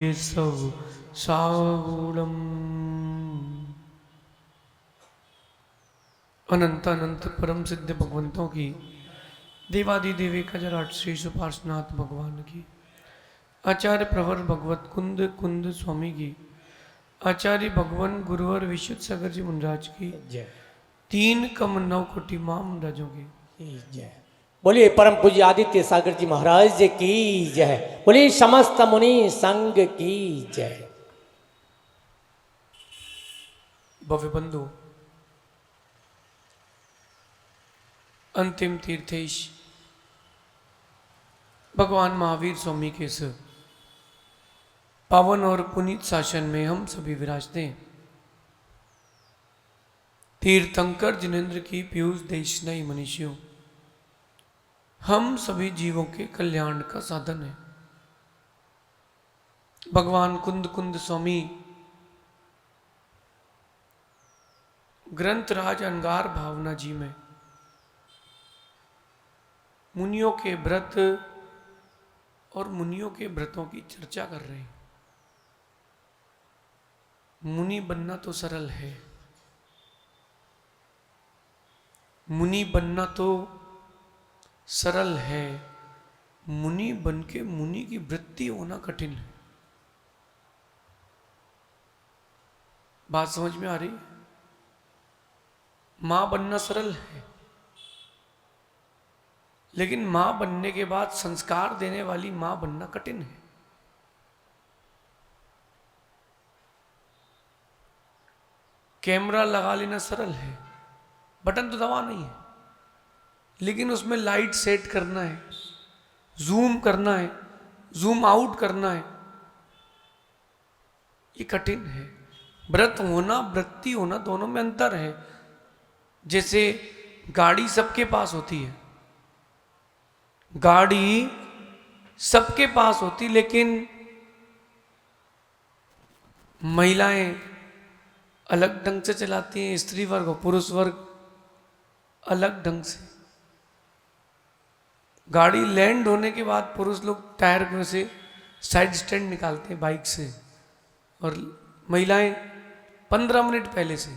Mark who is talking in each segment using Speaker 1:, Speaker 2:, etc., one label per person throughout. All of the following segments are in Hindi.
Speaker 1: ये सब सागुणम अनंत अनंत परम सिद्ध भगवंतों की देवादि देवी खजराट श्री सुपार्शनाथ भगवान की आचार्य प्रवर भगवत कुंद कुंद स्वामी की आचार्य भगवान गुरुवर विशुद्ध सागर जी मुनराज की
Speaker 2: जय
Speaker 1: तीन कम नौ कोटि माम राजों की
Speaker 2: जय। बोलिए परम पूज्य आदित्य सागर जी महाराज जी की जय। बोलिए समस्त मुनि संघ की जय।
Speaker 1: भव्य बंधु अंतिम तीर्थेश भगवान महावीर स्वामी के इस पावन और पुनीत शासन में हम सभी विराजते हैं। तीर्थंकर जिनेन्द्र की पीयूष देशनई मनीषियों, हम सभी जीवों के कल्याण का साधन है। भगवान कुंद कुंद स्वामी ग्रंथराज अंगार भावना जी में मुनियों के व्रत और मुनियों के व्रतों की चर्चा कर रहे हैं। मुनि बनना तो सरल है, मुनि बनना तो सरल है, मुनि बन के मुनि की वृत्ति होना कठिन है। बात समझ में आ रही है? मां बनना सरल है, लेकिन मां बनने के बाद संस्कार देने वाली मां बनना कठिन है। कैमरा लगा लेना सरल है, बटन तो दबा नहीं है, लेकिन उसमें लाइट सेट करना है, जूम करना है, जूम आउट करना है, ये कठिन है। व्रत होना वृत्ति होना दोनों में अंतर है। जैसे गाड़ी सबके पास होती है, गाड़ी सबके पास होती, लेकिन महिलाएं अलग ढंग से चलाती हैं, स्त्री वर्ग और पुरुष वर्ग अलग ढंग से। गाड़ी लैंड होने के बाद पुरुष लोग टायर में से साइड स्टैंड निकालते हैं बाइक से, और महिलाएं 15 मिनट पहले से।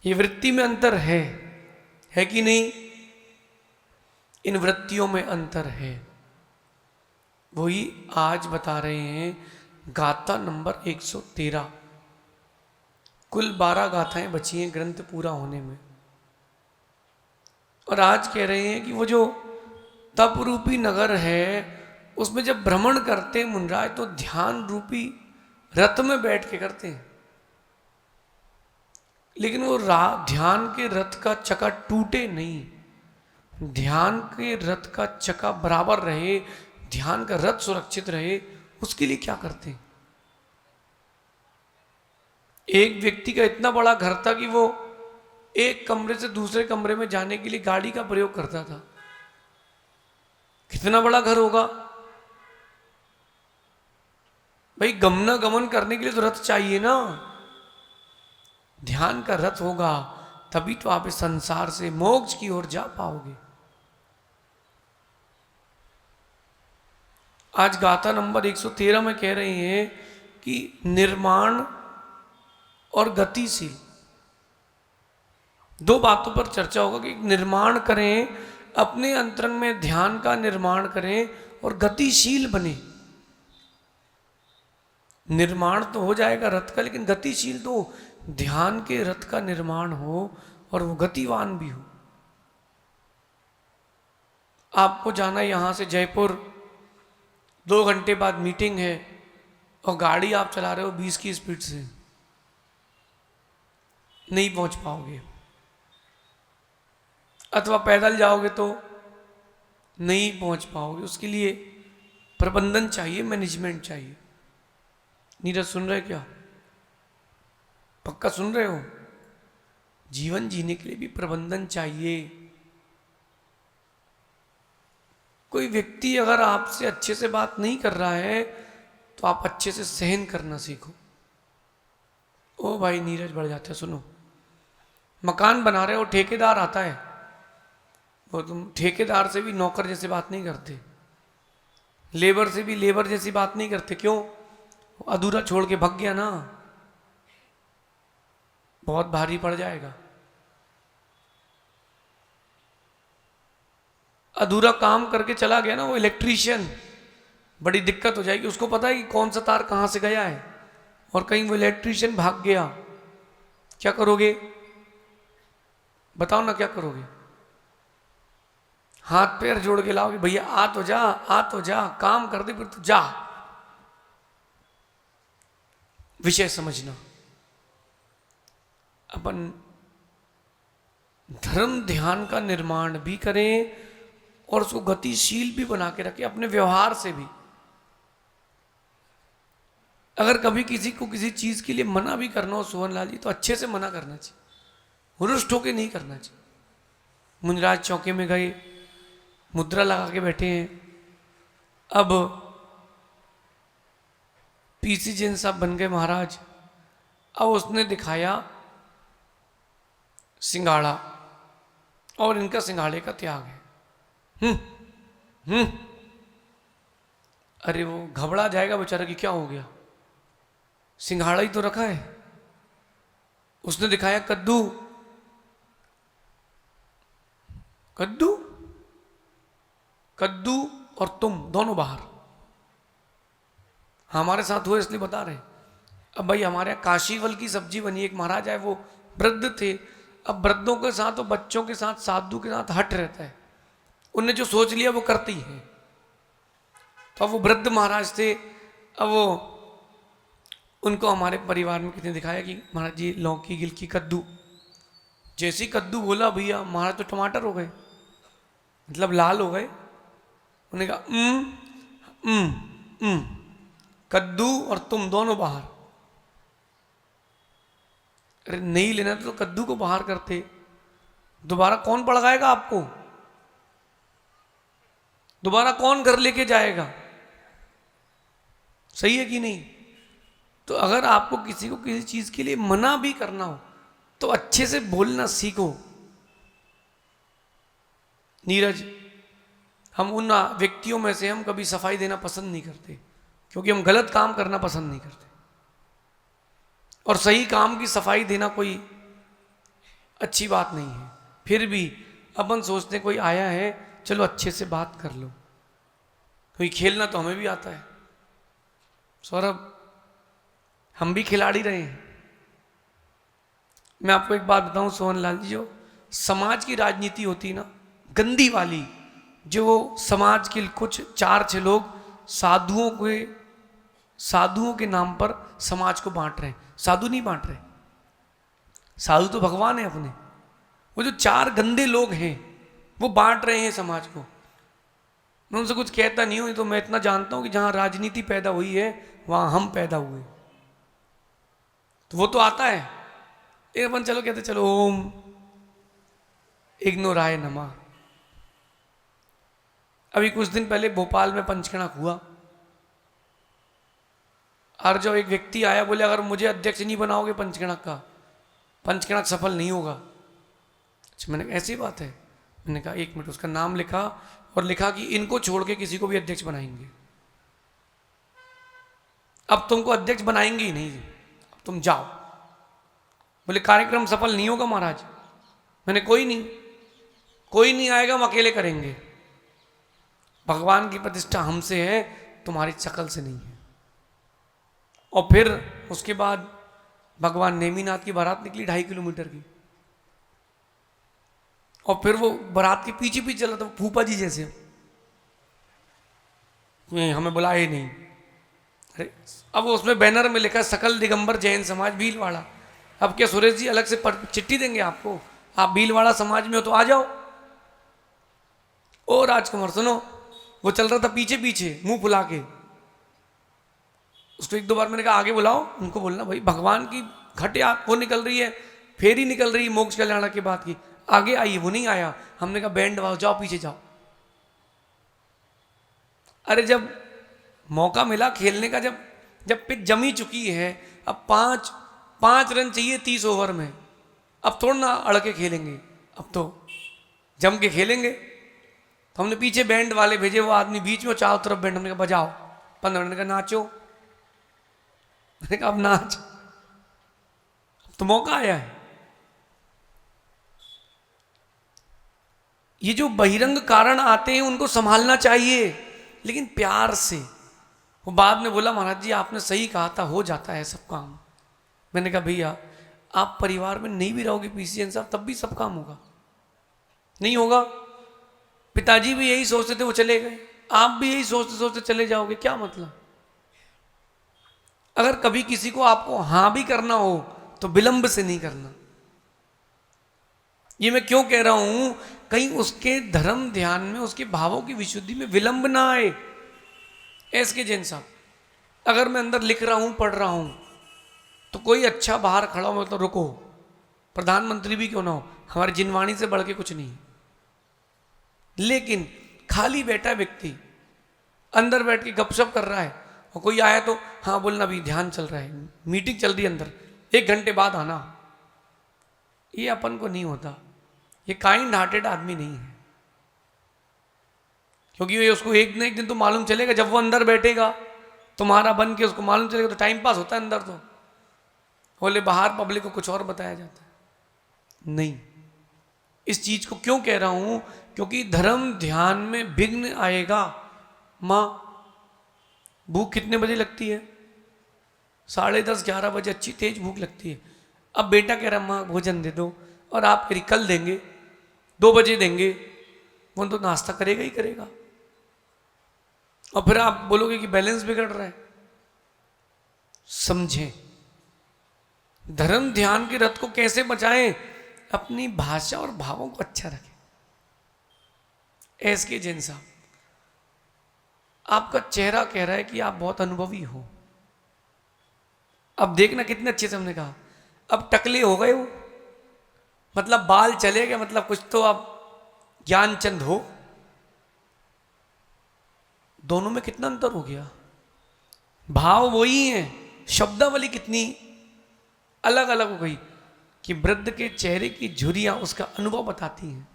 Speaker 1: ये वृत्ति में अंतर है कि नहीं? इन वृत्तियों में अंतर है। वही आज बता रहे हैं। गाथा नंबर 113। कुल 12 गाथाएं बची हैं ग्रंथ पूरा होने में, और आज कह रहे हैं कि वो जो तप रूपी नगर है उसमें जब भ्रमण करते मुनराज तो ध्यान रूपी रथ में बैठ के करते हैं, लेकिन वो ध्यान के रथ का चक्का टूटे नहीं, ध्यान के रथ का चक्का बराबर रहे, ध्यान का रथ सुरक्षित रहे, उसके लिए क्या करते हैं? एक व्यक्ति का इतना बड़ा घर था कि वो एक कमरे से दूसरे कमरे में जाने के लिए गाड़ी का प्रयोग करता था। कितना बड़ा घर होगा भाई? गमना गमन करने के लिए तो रथ चाहिए ना। ध्यान का रथ होगा तभी तो आप इस संसार से मोक्ष की ओर जा पाओगे। आज गाथा नंबर 113 में कह रहे हैं कि निर्माण और गतिशील, दो बातों पर चर्चा होगा कि निर्माण करें, अपने अंतरंग में ध्यान का निर्माण करें और गतिशील बने। निर्माण तो हो जाएगा रथ का, लेकिन गतिशील तो ध्यान के रथ का निर्माण हो और वो गतिवान भी हो। आपको जाना यहां से जयपुर, 2 घंटे बाद मीटिंग है, और गाड़ी आप चला रहे हो 20 की स्पीड से, नहीं पहुंच पाओगे। अथवा पैदल जाओगे तो नहीं पहुंच पाओगे। उसके लिए प्रबंधन चाहिए, मैनेजमेंट चाहिए। नीरज सुन रहे क्या? पक्का सुन रहे हो? जीवन जीने के लिए भी प्रबंधन चाहिए। कोई व्यक्ति अगर आपसे अच्छे से बात नहीं कर रहा है तो आप अच्छे से सहन करना सीखो। ओ भाई नीरज बढ़ जाता है। सुनो, मकान बना रहे हो, ठेकेदार आता है, वो तुम ठेकेदार से भी नौकर जैसे बात नहीं करते। लेबर से भी लेबर जैसी बात नहीं करते। क्यों? अधूरा छोड़ के भाग गया ना, बहुत भारी पड़ जाएगा। अधूरा काम करके चला गया ना वो इलेक्ट्रीशियन, बड़ी दिक्कत हो जाएगी। उसको पता है कि कौन सा तार कहां से गया है, और कहीं वो इलेक्ट्रीशियन भाग गया, क्या करोगे? बताओ ना, क्या करोगे? हाथ पैर जोड़ के लाओगे, भैया आ तो जा, आ तो जा, काम कर दे फिर तो जा। विषय समझना, अपन धर्म ध्यान का निर्माण भी करें और उसको गतिशील भी बना के रखें अपने व्यवहार से भी। अगर कभी किसी को किसी चीज के लिए मना भी करना हो सोहनलाल जी, तो अच्छे से मना करना चाहिए, रुष्ट होके नहीं करना चाहिए। मुनिराज चौके में गए, मुद्रा लगा के बैठे हैं। अब पीसी जैन साहब बन गए महाराज। अब उसने दिखाया सिंगाड़ा, और इनका सिंगाड़े का त्याग है। अरे वो घबरा जाएगा बेचारा कि क्या हो गया, सिंघाड़ा ही तो रखा है। उसने दिखाया कद्दू, कद्दू कद्दू और तुम दोनों बाहर। हमारे साथ हुए इसलिए बता रहे। अब भाई हमारे यहाँ काशीवल की सब्जी बनी, एक महाराज आए, वो वृद्ध थे। अब वृद्धों के साथ और बच्चों के साथ, साधु के साथ हट रहता है, उनने जो सोच लिया वो करती है। तो अब वो वृद्ध महाराज थे, अब वो उनको हमारे परिवार में किसी ने दिखाया कि महाराज जी लौकी गिलकी कद्दू। जैसे ही कद्दू बोला भैया महाराज तो टमाटर हो गए, मतलब लाल हो गए। उन्होंने कहा कद्दू और तुम दोनों बाहर। अरे नहीं लेना तो कद्दू को बाहर करते, दोबारा कौन पड़गाएगा आपको? दोबारा कौन घर लेके जाएगा? सही है कि नहीं? तो अगर आपको किसी को किसी चीज के लिए मना भी करना हो तो अच्छे से बोलना सीखो। नीरज, हम उन व्यक्तियों में से हम कभी सफाई देना पसंद नहीं करते, क्योंकि हम गलत काम करना पसंद नहीं करते, और सही काम की सफाई देना कोई अच्छी बात नहीं है। फिर भी अपन सोचते कोई आया है, चलो अच्छे से बात कर लो। कोई खेलना तो हमें भी आता है सौरभ, हम भी खिलाड़ी रहे हैं। मैं आपको एक बात बताऊं सोहनलाल जी, जो समाज की राजनीति होती है ना गंदी वाली, जो समाज के कुछ 4-6 लोग साधुओं के नाम पर समाज को बांट रहे हैं। साधु नहीं बांट रहे, साधु तो भगवान है अपने। वो जो 4 गंदे लोग हैं वो बांट रहे हैं समाज को। मैं उनसे कुछ कहता नहीं हूं, तो मैं इतना जानता हूं कि जहां राजनीति पैदा हुई है वहां हम पैदा हुए, तो वो तो आता है। एक अपन चलो कहते चलो ओम इग्नोराय नमः। अभी कुछ दिन पहले भोपाल में पंचकणक हुआ, और जो एक व्यक्ति आया बोले अगर मुझे अध्यक्ष नहीं बनाओगे पंचकणक का, पंचकणक सफल नहीं होगा। अच्छा, मैंने ऐसी बात है? मैंने कहा 1 मिनट। उसका नाम लिखा और लिखा कि इनको छोड़ के किसी को भी अध्यक्ष बनाएंगे। अब तुमको अध्यक्ष बनाएंगे ही नहीं, अब तुम जाओ। बोले कार्यक्रम सफल नहीं होगा महाराज। मैंने कोई नहीं आएगा, हम अकेले करेंगे। भगवान की प्रतिष्ठा हमसे है, तुम्हारी शकल से नहीं है। और फिर उसके बाद भगवान नेमीनाथ की बारात निकली 2.5 किलोमीटर की, और फिर वो बारात के पीछे पीछे चला था फूफा जी जैसे, हमें बुलाए नहीं। अरे अब उसमें बैनर में लिखा सकल दिगंबर जैन समाज भीलवाड़ा। अब क्या सुरेश जी अलग से चिट्ठी देंगे आपको? आप भीलवाड़ा समाज में हो तो आ जाओ। ओ राजकुमार सुनो, वो चल रहा था पीछे पीछे मुंह फुला के। उसको 1-2 बार मैंने कहा आगे बुलाओ, उनको बोलना भाई भगवान की घटिया वो निकल रही है, फेरी निकल रही है मोक्ष कल्याण के बाद की, आगे आइए। वो नहीं आया। हमने कहा बैंड वाओ, जाओ पीछे जाओ। अरे जब मौका मिला खेलने का, जब पिच जमी चुकी है, अब 5 रन चाहिए 30 ओवर में, अब थोड़ा ना अड़ के खेलेंगे, अब तो जम के खेलेंगे। तो हमने पीछे बैंड वाले भेजे, वो आदमी बीच में, चारों तरफ बैंड, हमने कहा बजाओ। 15 मिनट का नाचो। मैंने कहा अब नाच, तो मौका आया है। ये जो बहिरंग कारण आते हैं उनको संभालना चाहिए, लेकिन प्यार से। वो बाद में बोला महाराज जी आपने सही कहा था, हो जाता है सब काम। मैंने कहा भैया आप परिवार में नहीं भी रहोगे पीसीएन साहब, तब भी सब काम होगा? नहीं होगा? पिताजी भी यही सोचते थे, वो चले गए, आप भी यही सोचते सोचते चले जाओगे, क्या मतलब? अगर कभी किसी को आपको हां भी करना हो तो विलंब से नहीं करना। ये मैं क्यों कह रहा हूं, कहीं उसके धर्म ध्यान में, उसके भावों की विशुद्धि में विलंब ना आए। एस के जैन साहब, अगर मैं अंदर लिख रहा हूं, पढ़ रहा हूं, तो कोई अच्छा बाहर खड़ा हो तो रुको, प्रधानमंत्री भी क्यों ना हो, हमारी जिनवाणी से बढ़ के कुछ नहीं। लेकिन खाली बैठा व्यक्ति अंदर बैठ के गपशप कर रहा है और कोई आया तो हाँ बोलना, भी ध्यान चल रहा है, मीटिंग चल रही है अंदर, 1 घंटे बाद आना, ये अपन को नहीं होता। ये काइंड हार्टेड आदमी नहीं है, क्योंकि ये उसको एक न एक दिन तो मालूम चलेगा, जब वो अंदर बैठेगा तुम्हारा बन के, उसको मालूम चलेगा तो टाइम पास होता है अंदर, तो बोले बाहर पब्लिक को कुछ और बताया जाता है। नहीं, इस चीज को क्यों कह रहा हूं, क्योंकि धर्म ध्यान में विघ्न आएगा। माँ भूख कितने बजे लगती है? 10:30 11 बजे अच्छी तेज भूख लगती है। अब बेटा कह रहा माँ भोजन दे दो, और आप कह रही कल देंगे, 2 बजे देंगे, वो तो नाश्ता करेगा ही करेगा, और फिर आप बोलोगे कि बैलेंस बिगड़ रहा है। समझें धर्म ध्यान के रथ को कैसे बचाएं, अपनी भाषा और भावों को अच्छा रखें। एस के जैन साहब, आपका चेहरा कह रहा है कि आप बहुत अनुभवी हो। अब देखना कितने अच्छे से हमने कहा, अब टकले हो गए हो, मतलब बाल चले गए, मतलब कुछ तो अब ज्ञानचंद हो। दोनों में कितना अंतर हो गया, भाव वही है, शब्दावली कितनी अलग अलग हो गई कि वृद्ध के चेहरे की झुर्रियां उसका अनुभव बताती हैं।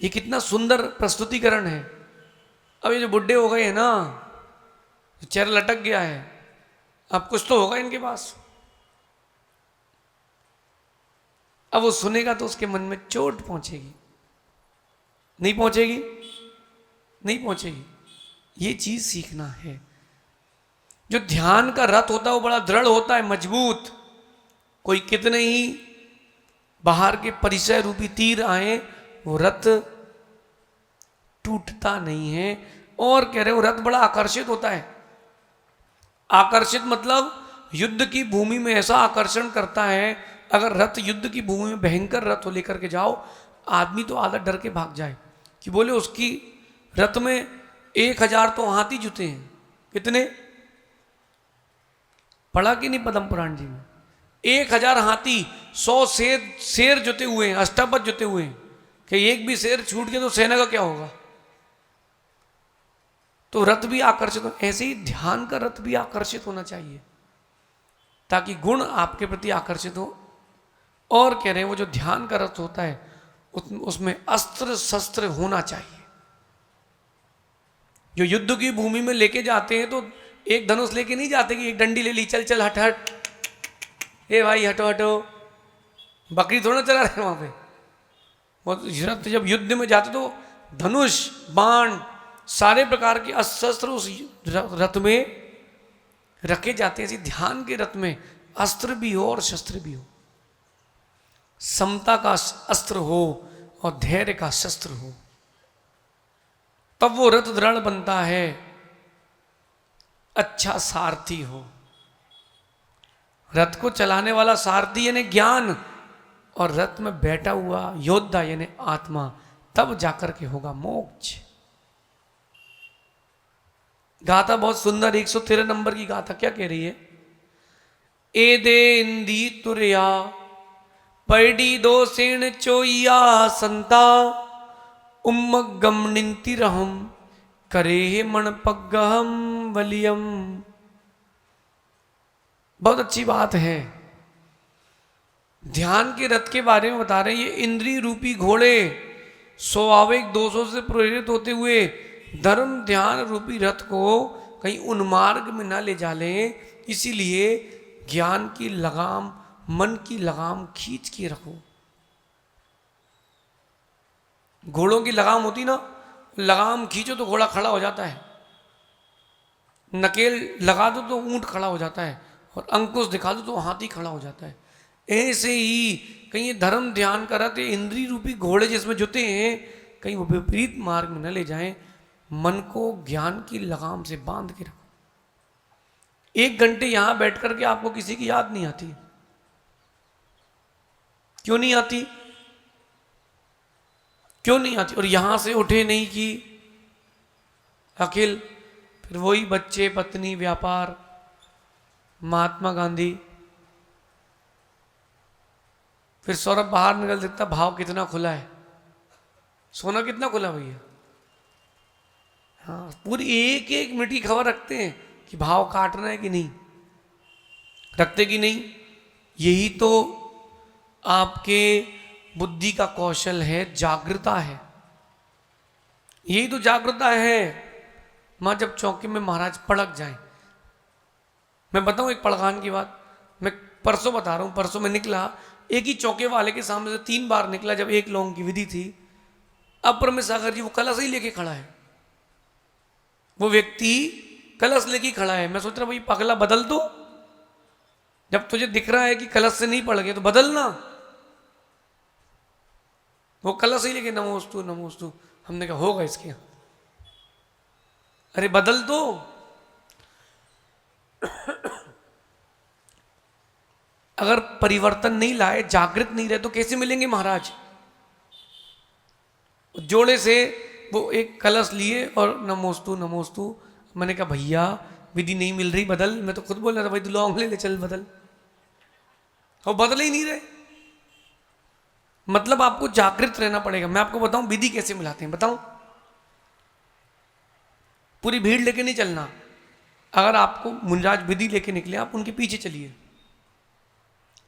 Speaker 1: ये कितना सुंदर प्रस्तुतिकरण है। अब ये जो बुढ़े हो गए हैं ना, चेहरा लटक गया है, अब कुछ तो होगा इनके पास, अब वो सुनेगा तो उसके मन में चोट पहुंचेगी, नहीं पहुंचेगी? नहीं पहुंचेगी। ये चीज सीखना है। जो ध्यान का रथ होता है वो बड़ा दृढ़ होता है, मजबूत। कोई कितने ही बाहर के परिचय रूपी तीर आए, वो रथ टूटता नहीं है। और कह रहे हो रथ बड़ा आकर्षित होता है। आकर्षित मतलब युद्ध की भूमि में ऐसा आकर्षण करता है, अगर रथ युद्ध की भूमि में भयंकर रथ हो लेकर के जाओ, आदमी तो आधा डर के भाग जाए कि बोले उसकी रथ में 1000 तो हाथी जुते हैं। कितने पढ़ा कि नहीं पद्म पुराण जी में? 1000 हाथी, 100 शेर जुते हुए हैं, अष्टापद जुते हुए हैं, कि एक भी शेर छूट गया तो सेना का क्या होगा। तो रथ भी आकर्षित हो, ऐसे ही ध्यान का रथ भी आकर्षित होना चाहिए, ताकि गुण आपके प्रति आकर्षित हो। और कह रहे हैं वो जो ध्यान का रथ होता है उसमें अस्त्र शस्त्र होना चाहिए। जो युद्ध की भूमि में लेके जाते हैं तो एक धनुष लेके नहीं जाते कि एक डंडी ले ली, चल चल हट हट, ए भाई हटो हटो, बकरी थोड़ा चला रहे वहां पे। वो रथ जब युद्ध में जाते तो धनुष बाण सारे प्रकार के अस्त्र उस रथ में रखे जाते हैं। ऐसे ध्यान के रथ में अस्त्र भी हो और शस्त्र भी हो, समता का अस्त्र हो और धैर्य का शस्त्र हो, तब वो रथ दृढ़ बनता है। अच्छा सारथी हो, रथ को चलाने वाला सारथी यानी ज्ञान, और रथ में बैठा हुआ योद्धा यानी आत्मा, तब जाकर के होगा मोक्ष। गाथा बहुत सुंदर, 113 नंबर की गाथा क्या कह रही है? ए दे इंदी तुरया पैडी दो सेण चोइया संता, उम्मगम निंतिरहम करे मन पग्गहम वलियम। बहुत अच्छी बात है। ध्यान के रथ के बारे में बता रहे हैं। ये इंद्रिय रूपी घोड़े स्वाभाविक दोषों से प्रेरित होते हुए धर्म ध्यान रूपी रथ को कहीं उन्मार्ग में ना ले जा लें, इसीलिए ज्ञान की लगाम, मन की लगाम खींच के रखो। घोड़ों की लगाम होती ना, लगाम खींचो तो घोड़ा खड़ा हो जाता है, नकेल लगा दो तो ऊंट खड़ा हो जाता है, और अंकुश दिखा दो तो हाथी खड़ा हो जाता है। ऐसे ही कहीं ये धर्म ध्यान का रथ, इंद्रिय रूपी घोड़े जिसमें जुते हैं, कहीं वो विपरीत मार्ग में न ले जाएं। मन को ज्ञान की लगाम से बांध के रखो। 1 घंटे यहां बैठ करके आपको किसी की याद नहीं आती, क्यों नहीं आती? क्यों नहीं आती? और यहां से उठे नहीं कि अखिल, फिर वही बच्चे, पत्नी, व्यापार, महात्मा गांधी, फिर सौरभ बाहर निकल सकता, भाव कितना खुला है, सोना कितना खुला भैया। हाँ, पूरी एक एक मिनट की खबर रखते हैं कि भाव काटना है कि नहीं, रखते कि नहीं। यही तो आपके बुद्धि का कौशल है, जागृता है, यही तो जागृता है। मां जब चौके में महाराज पड़क जाए, मैं बताऊं एक पड़कान की बात, मैं परसों बता रहा हूं, परसों मैं निकला, एक ही चौके वाले के सामने से 3 बार निकला, जब 1 लौंग की विधि थी। अपर में सागर जी वो कलश ही लेके खड़ा है, वो व्यक्ति कलश लेके खड़ा है। मैं सोच रहा भाई पगला बदल दो, जब तुझे दिख रहा है कि कलश से नहीं पड़ गए तो बदलना। वो कलश ही लेके नमोस्तु नमोस्तु, हमने कहा होगा इसके यहां, अरे बदल दो। अगर परिवर्तन नहीं लाए, जागृत नहीं रहे, तो कैसे मिलेंगे महाराज? जोड़े से वो एक कलश लिए और नमोस्तु नमोस्तु। मैंने कहा भैया विधि नहीं मिल रही, बदल। मैं तो खुद बोल रहा था भाई तू लौंग ले चल बदल, और बदल ही नहीं रहे। मतलब आपको जागृत रहना पड़ेगा। मैं आपको बताऊं विधि कैसे मिलाते हैं, बताऊं? पूरी भीड़ लेके नहीं चलना। अगर आपको मुंजाज विधि लेके निकले, आप उनके पीछे चलिए,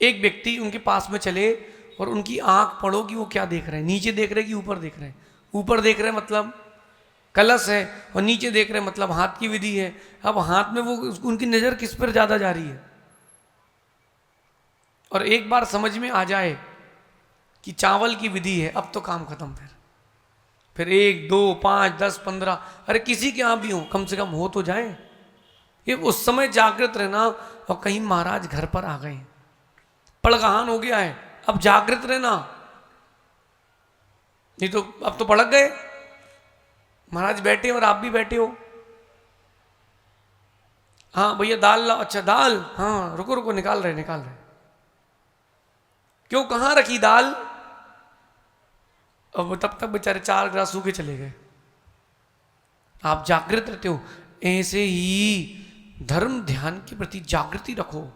Speaker 1: एक व्यक्ति उनके पास में चले और उनकी आंख पढ़ो कि वो क्या देख रहे हैं, नीचे देख रहे हैं कि ऊपर देख रहे हैं। ऊपर देख रहे हैं मतलब कलश है, और नीचे देख रहे हैं मतलब हाथ की विधि है। अब हाथ में वो उनकी नजर किस पर ज्यादा जा रही है, और एक बार समझ में आ जाए कि चावल की विधि है, अब तो काम खत्म। फिर 1 2 5 10 15, अरे किसी के यहां भी हो, कम से कम हो तो जाए। ये उस समय जागृत रहना। और कहीं महाराज घर पर आ गए, पड़गहान हो गया है, अब जागृत रहना, नहीं तो अब तो पड़क गए। महाराज बैठे और आप भी बैठे हो, हाँ भैया दाल लाओ, अच्छा दाल, हाँ रुको रुको निकाल रहे निकाल रहे। क्यों, कहाँ रखी दाल? अब तब तक बेचारे 4 गिलास सूखे चले गए। आप जागृत रहते हो। ऐसे ही धर्म ध्यान के प्रति जागृति रखो,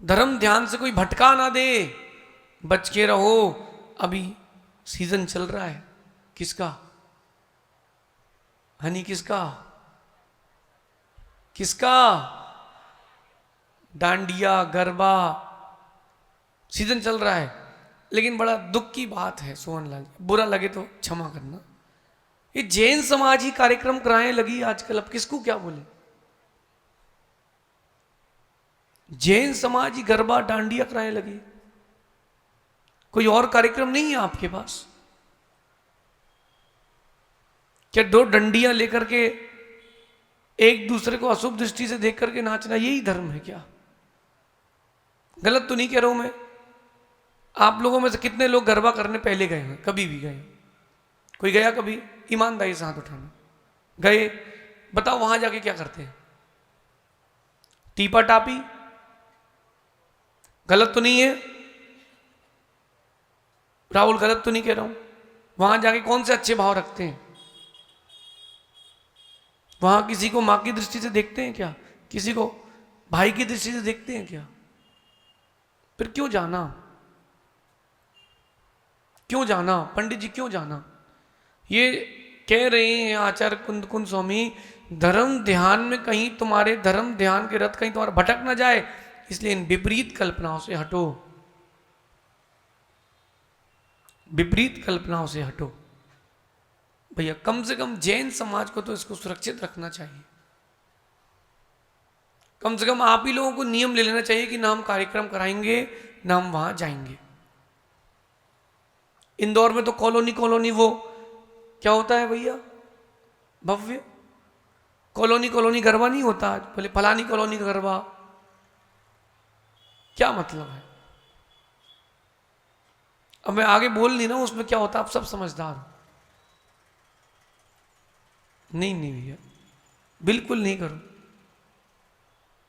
Speaker 1: धर्म ध्यान से कोई भटका ना दे, बच के रहो। अभी सीजन चल रहा है, किसका? हनी किसका? किसका? डांडिया गरबा सीजन चल रहा है। लेकिन बड़ा दुख की बात है सोहनलाल, बुरा लगे तो क्षमा करना, ये जैन समाज ही कार्यक्रम कराने लगी आजकल। अब किसको क्या बोले? जैन समाज ही गरबा डांडिया कराने लगी, कोई और कार्यक्रम नहीं है आपके पास? क्या 2 डंडियां लेकर के एक दूसरे को अशुभ दृष्टि से देख करके नाचना, यही धर्म है क्या? गलत तो नहीं कह रहा हूं मैं। आप लोगों में से कितने लोग गरबा करने पहले गए हैं? कभी भी गए? कोई गया कभी? ईमानदारी से हाथ उठाना। गए? बताओ वहां जाके क्या करते हैं? टीपा टापी? गलत तो नहीं है राहुल? गलत तो नहीं कह रहा हूं? वहां जाके कौन से अच्छे भाव रखते हैं? वहां किसी को मां की दृष्टि से देखते हैं क्या? किसी को भाई की दृष्टि से देखते हैं क्या? फिर क्यों जाना? क्यों जाना पंडित जी, क्यों जाना? ये कह रहे हैं आचार्य कुंद कुंद स्वामी, धर्म ध्यान में कहीं तुम्हारे धर्म ध्यान के रथ कहीं तुम्हारा भटक ना जाए, इसलिए इन विपरीत कल्पनाओं से हटो। विपरीत कल्पनाओं से हटो। भैया कम से कम जैन समाज को तो इसको सुरक्षित रखना चाहिए। कम से कम आप ही लोगों को नियम ले लेना चाहिए कि ना हम कार्यक्रम कराएंगे ना हम वहां जाएंगे। इंदौर में तो कॉलोनी कॉलोनी वो क्या होता है भैया, भव्य कॉलोनी कॉलोनी गरबा नहीं होता, बोले फलानी कॉलोनी का गरबा, क्या मतलब है। अब मैं आगे बोल नहीं ना उसमें क्या होता, आप सब समझदार हो। नहीं नहीं भैया, बिल्कुल नहीं करो।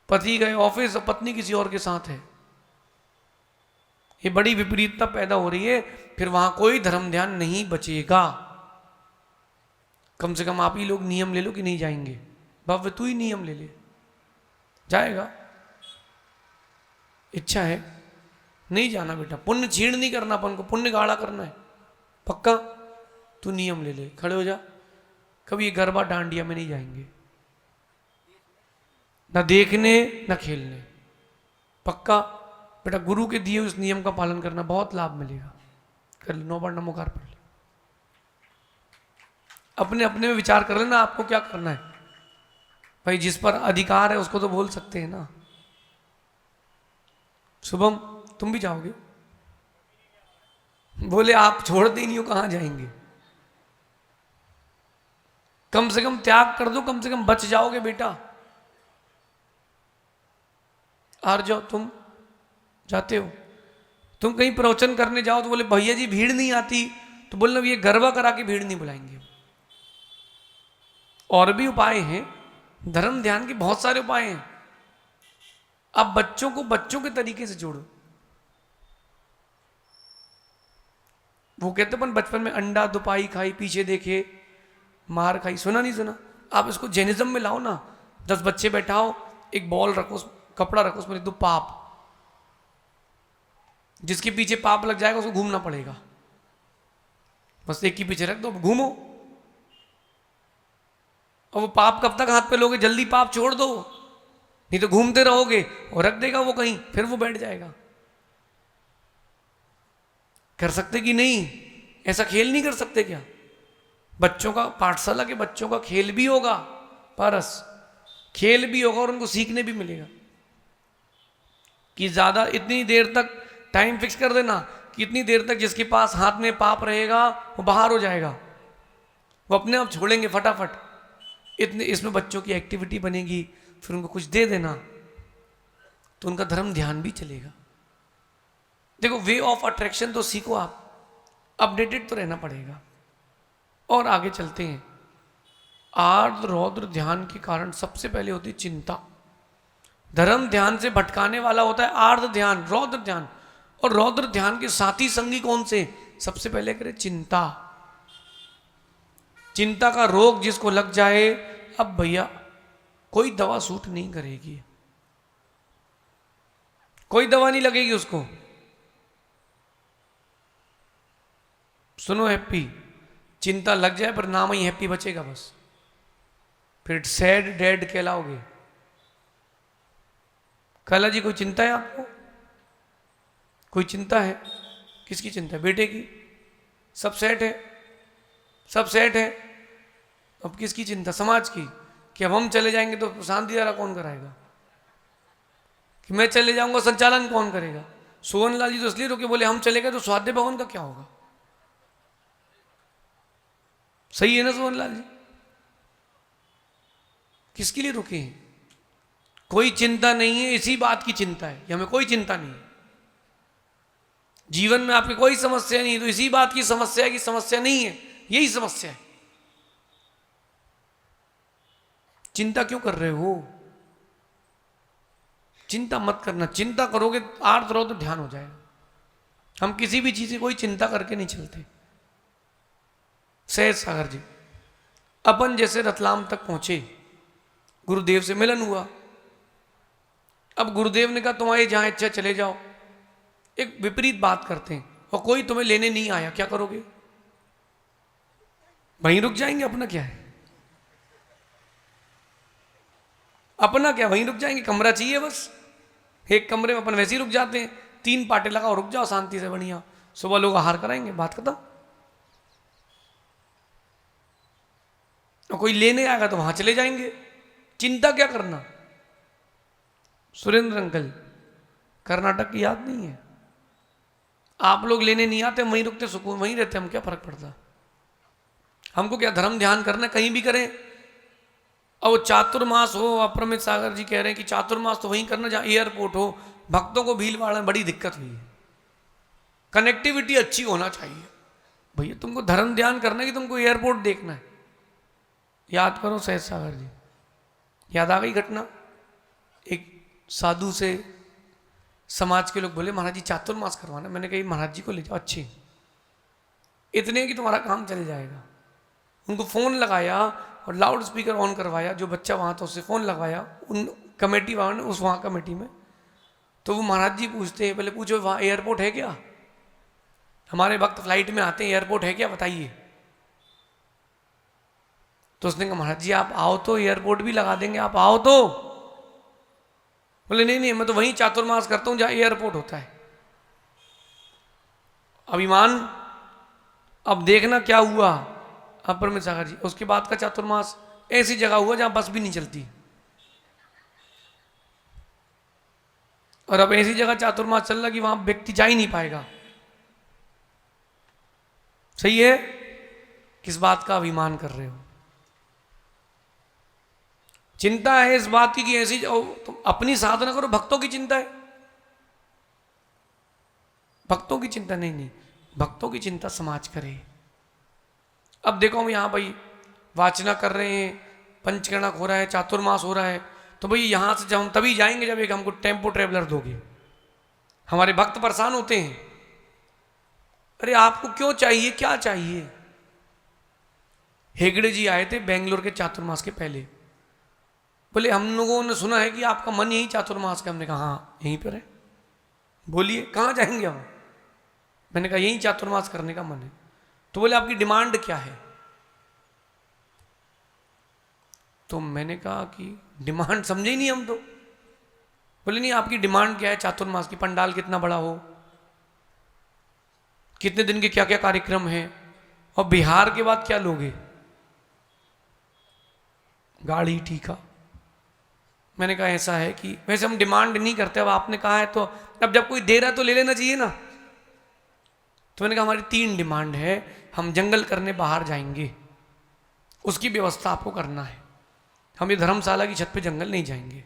Speaker 1: पति गए ऑफिस और पत्नी किसी और के साथ है, ये बड़ी विपरीतता पैदा हो रही है। फिर वहां कोई धर्म ध्यान नहीं बचेगा। कम से कम आप ही लोग नियम ले लो कि नहीं जाएंगे। भव्य तू ही नियम ले ले, जाएगा? इच्छा है नहीं जाना बेटा, पुण्य छीण नहीं करना, अपन को पुण्य गाढ़ा करना है पक्का। तू नियम ले ले, खड़े हो जा। कभी ये गरबा डांडिया में नहीं जाएंगे, ना देखने ना खेलने, पक्का बेटा। गुरु के दिए उस नियम का पालन करना, बहुत लाभ मिलेगा। कर लो 9 बार नमोकार पढ़ ले। अपने अपने में विचार कर लेना आपको क्या करना है भाई। जिस पर अधिकार है उसको तो बोल सकते हैं ना। शुभम तुम भी जाओगे? बोले आप छोड़ते ही नहीं हो, कहां जाएंगे? कम से कम त्याग कर दो, कम से कम बच जाओगे बेटा। हार जाओ तुम, जाते हो तुम कहीं प्रवचन करने जाओ तो बोले भैया जी भीड़ नहीं आती, तो बोलना ये गरबा करा के भीड़ नहीं बुलाएंगे। और भी उपाय हैं, धर्म ध्यान के बहुत सारे उपाय हैं। अब बच्चों को बच्चों के तरीके से जोड़ो। वो कहते अपन बचपन में अंडा दुपाई खाई, पीछे देखे, मार खाई, सुना नहीं सुना? आप इसको जैनिज्म में लाओ ना। 10 बच्चे बैठाओ, एक बॉल रखो, कपड़ा रखो, उसमें लिख दो पाप। जिसके पीछे पाप लग जाएगा उसको घूमना पड़ेगा। बस एक के पीछे रख दो, घूमो। और वो पाप कब तक हाथ पे लोगे? जल्दी पाप छोड़ दो, नहीं तो घूमते रहोगे और रख देगा वो कहीं, फिर वो बैठ जाएगा। कर सकते कि नहीं? ऐसा खेल नहीं कर सकते क्या? बच्चों का, पाठशाला के बच्चों का खेल भी होगा, पारस खेल भी होगा और उनको सीखने भी मिलेगा कि ज्यादा इतनी देर तक टाइम फिक्स कर देना कि इतनी देर तक जिसके पास हाथ में पाप रहेगा वो बाहर हो जाएगा, वो अपने आप छोड़ेंगे फटाफट। इतने इसमें बच्चों की एक्टिविटी बनेगी, फिर उनको कुछ दे देना तो उनका धर्म ध्यान भी चलेगा। देखो वे ऑफ अट्रैक्शन तो सीखो आप, अपडेटेड तो रहना पड़ेगा। और आगे चलते हैं। आर्द्र रौद्र ध्यान के कारण सबसे पहले होती चिंता। धर्म ध्यान से भटकाने वाला होता है आर्द्र ध्यान, रौद्र ध्यान। और रौद्र ध्यान के साथी संगी कौन से? सबसे पहले करे चिंता। चिंता का रोग जिसको लग जाए, अब भैया कोई दवा सूट नहीं करेगी, कोई दवा नहीं लगेगी उसको। सुनो हैप्पी, चिंता लग जाए पर नाम ही हैप्पी बचेगा बस, फिर सैड डेड कहलाओगे। कैला जी कोई चिंता है आपको? कोई चिंता है? किसकी चिंता है? बेटे की? सब सेट है, सब सेट है। अब किसकी चिंता? समाज की, कि अब हम चले जाएंगे तो शांति धारा कौन कराएगा, कि मैं चले जाऊंगा संचालन कौन करेगा। सोहनलाल जी तो इसलिए रुके, बोले हम चले गए तो स्वाध्याय भवन का क्या होगा। सही है ना सोहनलाल जी? किसके लिए रुके हैं? कोई चिंता नहीं है, इसी बात की चिंता है कि हमें कोई चिंता नहीं है। जीवन में आपकी कोई समस्या नहीं है तो इसी बात की समस्या है कि समस्या नहीं है, यही समस्या है। चिंता क्यों कर रहे हो? चिंता मत करना। चिंता करोगे आर्द्र रहो तो ध्यान हो जाएगा। हम किसी भी चीज की कोई चिंता करके नहीं चलते। सहज सागर जी, अपन जैसे रतलाम तक पहुंचे, गुरुदेव से मिलन हुआ। अब गुरुदेव ने कहा तुम्हारी जहां इच्छा चले जाओ। एक विपरीत बात करते हैं, और कोई तुम्हें लेने नहीं आया, क्या करोगे? वहीं रुक जाएंगे? अपना क्या है? अपना क्या, वहीं रुक जाएंगे? कमरा चाहिए बस, एक कमरे में अपन वैसे ही रुक जाते हैं। 3 पाटे लगाओ, रुक जाओ शांति से, बढ़िया सुबह लोग आहार कराएंगे, बात खत्म। और कोई लेने आएगा तो वहां चले जाएंगे, चिंता क्या करना। सुरेंद्र अंकल कर्नाटक की याद नहीं है, आप लोग लेने नहीं आते, वहीं रुकते, सुकून वहीं रहते, हम क्या फर्क पड़ता। हमको क्या धर्म ध्यान करना, कहीं भी करें। और वो चातुर्मास हो, अप्रमित सागर जी कह रहे हैं कि चातुर्मास तो वहीं करना जहाँ एयरपोर्ट हो। भक्तों को भीड़ भाड़ में बड़ी दिक्कत हुई है, कनेक्टिविटी अच्छी होना चाहिए। भैया तुमको धर्म ध्यान करना है कि तुमको एयरपोर्ट देखना है। याद करो सहज सागर जी, याद आ गई घटना। एक साधु से समाज के लोग बोले महाराज जी चातुर्मास करवाना। मैंने कही महाराज जी को ले जाओ, अच्छी इतने कि तुम्हारा काम चल जाएगा। उनको फ़ोन लगाया और लाउड स्पीकर ऑन करवाया, जो बच्चा वहाँ था उससे फ़ोन लगवाया उन कमेटी वालों ने, उस वहाँ कमेटी में। तो वो महाराज जी पूछते हैं, पहले पूछो वहाँ एयरपोर्ट है क्या, हमारे वक्त फ्लाइट में आते हैं, एयरपोर्ट है क्या बताइए। तो उसने कहा महाराज जी आप आओ तो एयरपोर्ट भी लगा देंगे, आप आओ तो। बोले नहीं नहीं मैं तो वहीं चातुर्मास करता हूँ जहाँ एयरपोर्ट होता है। अभिमान। अब देखना क्या हुआ अप्रमित सागर जी, उसके बाद का चातुर्मास ऐसी जगह हुआ जहां बस भी नहीं चलती। और अब ऐसी जगह चातुर्मास चल रहा कि वहां व्यक्ति जा ही नहीं पाएगा। सही है, किस बात का अभिमान कर रहे हो। चिंता है इस बात की कि ऐसी तुम अपनी साधना करो, भक्तों की चिंता है, भक्तों की चिंता नहीं, नहीं भक्तों की चिंता समाज करे। अब देखो हम यहाँ भाई वाचना कर रहे हैं, पंचकर्णक हो रहा है, चातुर्मास हो रहा है, तो भाई यहाँ से जब हम तभी जाएंगे जब एक हमको टेम्पो ट्रेवलर दोगे। हमारे भक्त परेशान होते हैं, अरे आपको क्यों चाहिए, क्या चाहिए। हेगड़े जी आए थे बेंगलोर के चातुर्मास के पहले, बोले हम लोगों ने सुना है कि आपका मन यही चातुर्मास का। हमने कहा हाँ यहीं पर है, बोलिए कहाँ जाएंगे हम। मैंने कहा यही चातुर्मास करने का मन है। तो बोले आपकी डिमांड क्या है। तो मैंने कहा कि डिमांड समझे ही नहीं हम तो। बोले नहीं आपकी डिमांड क्या है चातुर्मास की, पंडाल कितना बड़ा हो, कितने दिन के क्या क्या कार्यक्रम हैं, और बिहार के बाद क्या लोगे, गाड़ी ठीका। मैंने कहा ऐसा है कि वैसे हम डिमांड नहीं करते, अब आपने कहा है तो अब जब कोई दे रहा है तो ले लेना चाहिए ना। तो मैंने कहा हमारी 3 डिमांड है, हम जंगल करने बाहर जाएंगे, उसकी व्यवस्था आपको करना है, हम ये धर्मशाला की छत पे जंगल नहीं जाएंगे।